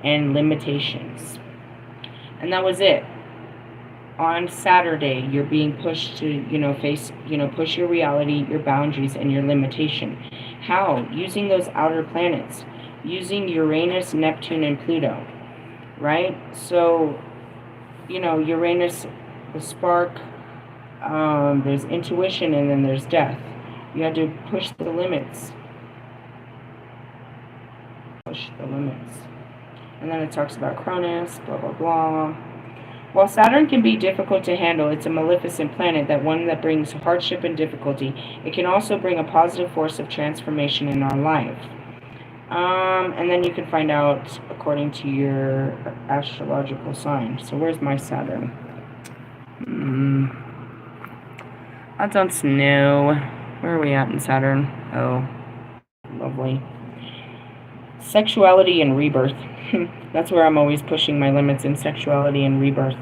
and limitations. And that was it. On Saturday, you're being pushed to, push your reality, your boundaries, and your limitation. How? Using those outer planets. Using Uranus, Neptune, and Pluto. Right? So, Uranus, the spark, there's intuition, and then there's death. You had to push the limits. Push the limits. And then it talks about Cronus, blah, blah, blah. While Saturn can be difficult to handle, it's a maleficent planet, one that brings hardship and difficulty. It can also bring a positive force of transformation in our life. And then you can find out according to your astrological sign. So where's my Saturn? I don't know. Where are we at in Saturn? Oh, lovely. Sexuality and rebirth. That's where I'm always pushing my limits in sexuality and rebirth.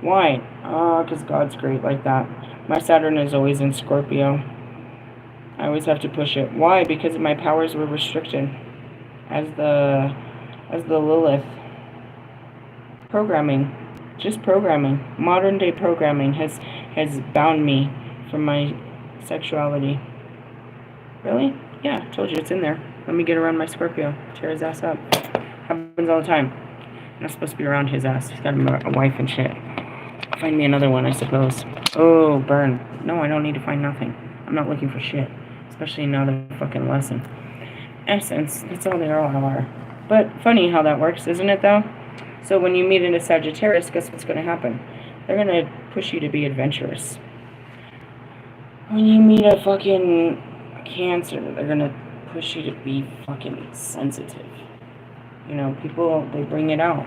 Why? Because God's great like that. My Saturn is always in Scorpio. I always have to push it. Why? Because my powers were restricted as the Lilith. Programming. Just programming. Modern day programming has bound me from my sexuality. Really? Yeah, told you it's in there. Let me get around my Scorpio. Tear his ass up. Happens all the time. I'm not supposed to be around his ass. He's got a wife and shit. Find me another one, I suppose. Oh, burn. No, I don't need to find nothing. I'm not looking for shit. Especially another fucking lesson. Essence, that's all they all are. But funny how that works, isn't it, though? So when you meet in a Sagittarius, guess what's going to happen? They're going to push you to be adventurous. When you meet a fucking Cancer, they're going to push you to be fucking sensitive. People, they bring it out.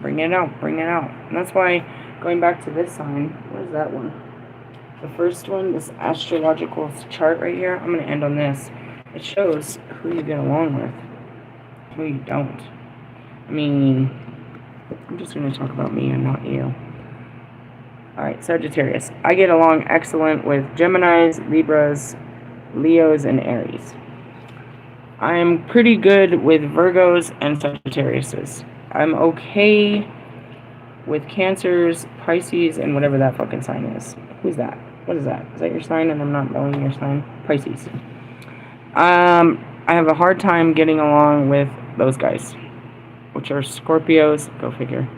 Bring it out. And that's why, going back to this sign, where's that one? The first one, this astrological chart right here, I'm going to end on this. It shows who you get along with, who you don't. I mean, I'm just going to talk about me and not you. Alright, Sagittarius. I get along excellent with Geminis, Libras, Leos, and Aries. I'm pretty good with Virgos and Sagittariuses. I'm okay with Cancers, Pisces, and whatever that fucking sign is. Who's that? What is that? Is that your sign? And I'm not knowing your sign. Pisces. I have a hard time getting along with those guys, which are Scorpios. Go figure.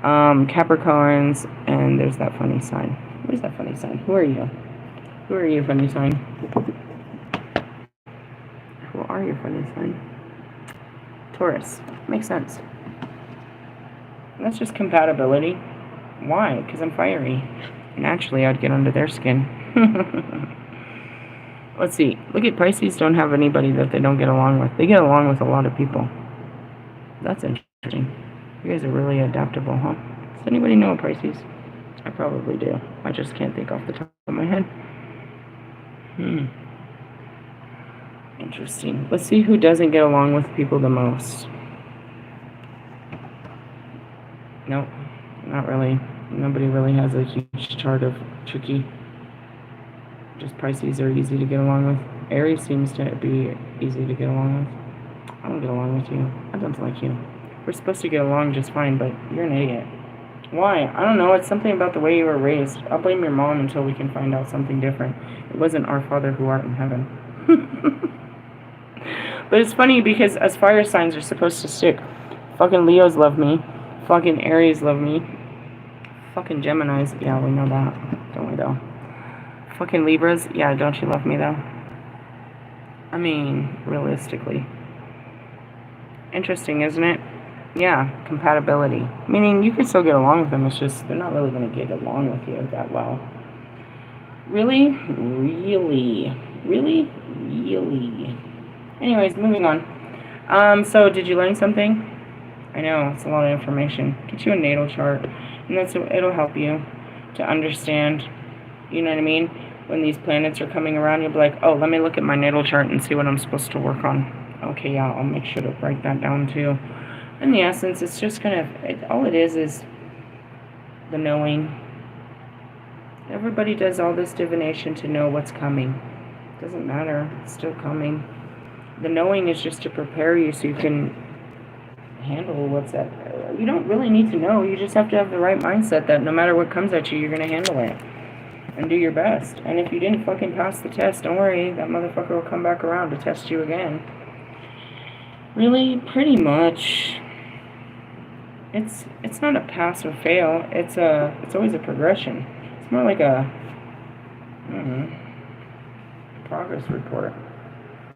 Capricorns, and there's that funny sign. What is that funny sign? Who are you? Who are you, funny sign? Who are you, funny sign? Taurus. Makes sense. That's just compatibility. Why? Because I'm fiery. Naturally, I'd get under their skin. Let's see. Look at Pisces don't have anybody that they don't get along with. They get along with a lot of people. That's interesting. You guys are really adaptable, huh? Does anybody know a Pisces? I probably do. I just can't think off the top of my head. Interesting. Let's see who doesn't get along with people the most. Nope. Not really. Nobody really has a huge chart of tricky. Just Pisces are easy to get along with. Aries seems to be easy to get along with. I don't get along with you. I don't like you. We're supposed to get along just fine, but you're an idiot. Why? I don't know. It's something about the way you were raised. I'll blame your mom until we can find out something different. It wasn't our Father who art in heaven. But it's funny because as fire signs are supposed to stick. Fucking Leos love me. Fucking Aries love me. Fucking Geminis. Yeah, we know that. Don't we though? Fucking Libras. Yeah, don't you love me though? I mean, realistically. Interesting, isn't it? Yeah, compatibility. Meaning you can still get along with them, it's just they're not really going to get along with you that well. Really? Really? Really? Really? Anyways, moving on. So did you learn something? I know, it's a lot of information. Get you a natal chart, and it'll help you to understand, you know what I mean? When these planets are coming around, you'll be like, oh, let me look at my natal chart and see what I'm supposed to work on. Okay, yeah, I'll make sure to write that down too. In the essence, it's just kind of, all it is the knowing. Everybody does all this divination to know what's coming. Doesn't matter, it's still coming. The knowing is just to prepare you so you can handle what's at. You don't really need to know, you just have to have the right mindset that no matter what comes at you, you're going to handle it. And do your best. And if you didn't fucking pass the test, don't worry, that motherfucker will come back around to test you again. Really, pretty much. It's not a pass or fail. It's always a progression. It's more like a progress report.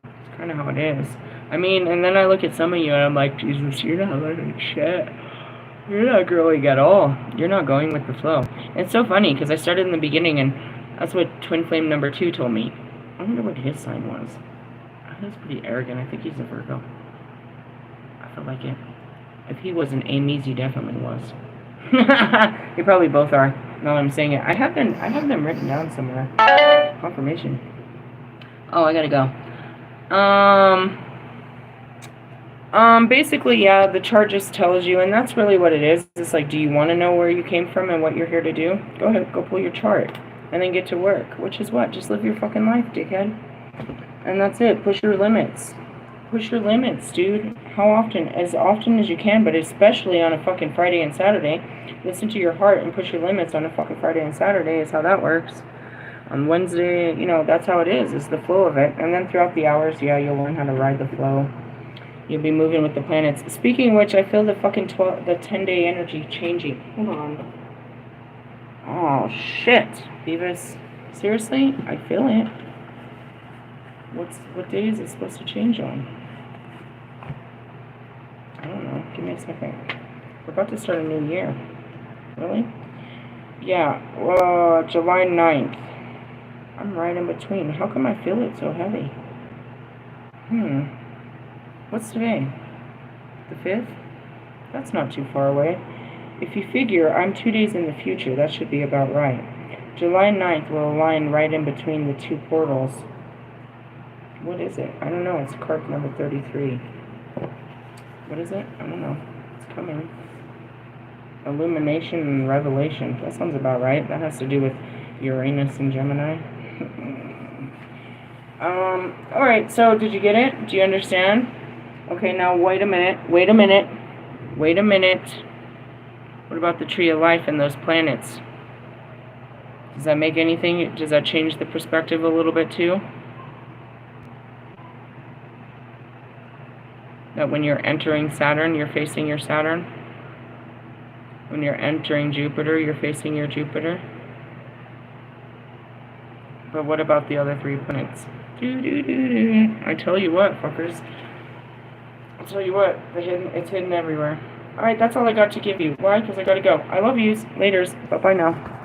It's kind of how it is. I mean, and then I look at some of you and I'm like, Jesus, you're not learning shit. You're not growing at all. You're not going with the flow. And it's so funny because I started in the beginning and that's what Twin Flame number 2 told me. I wonder what his sign was. He was pretty arrogant. I think he's a Virgo. I feel like it. If he wasn't Amy's, he definitely was. You probably both are. Now that I'm saying it, I have them written down somewhere. Confirmation. Oh, I gotta go. Basically, yeah, the chart just tells you, and that's really what it is. It's like, do you want to know where you came from and what you're here to do? Go ahead, go pull your chart, and then get to work. Which is what? Just live your fucking life, dickhead. And that's it. Push your limits. Push your limits, dude. How often? As often as you can, but especially on a fucking Friday and Saturday. Listen to your heart and push your limits on a fucking Friday and Saturday is how that works. On Wednesday, you know, that's how it is the flow of it. And then throughout the hours, yeah, you'll learn how to ride the flow. You'll be moving with the planets. Speaking of which, I feel the fucking the 10-day energy changing. Hold on. Oh, shit. Beavis. Seriously? I feel it. What day is it supposed to change on? I don't know. Give me a second. We're about to start a new year. Really? Yeah. July 9th. I'm right in between. How come I feel it so heavy? What's today? The 5th? That's not too far away. If you figure I'm 2 days in the future, that should be about right. July 9th will align right in between the two portals. What is it? I don't know. It's card number 33. What is it? I don't know. It's coming. Illumination and revelation. That sounds about right. That has to do with Uranus and Gemini. Alright, so did you get it? Do you understand? Okay, now wait a minute. Wait a minute. What about the tree of life and those planets? Does that make anything? Does that change the perspective a little bit too? That when you're entering Saturn, you're facing your Saturn. When you're entering Jupiter, you're facing your Jupiter. But what about the other 3 planets? I tell you what, fuckers. I tell you what, it's hidden everywhere. Alright, that's all I got to give you. Why? Because I gotta go. I love yous. Laters. Bye-bye now.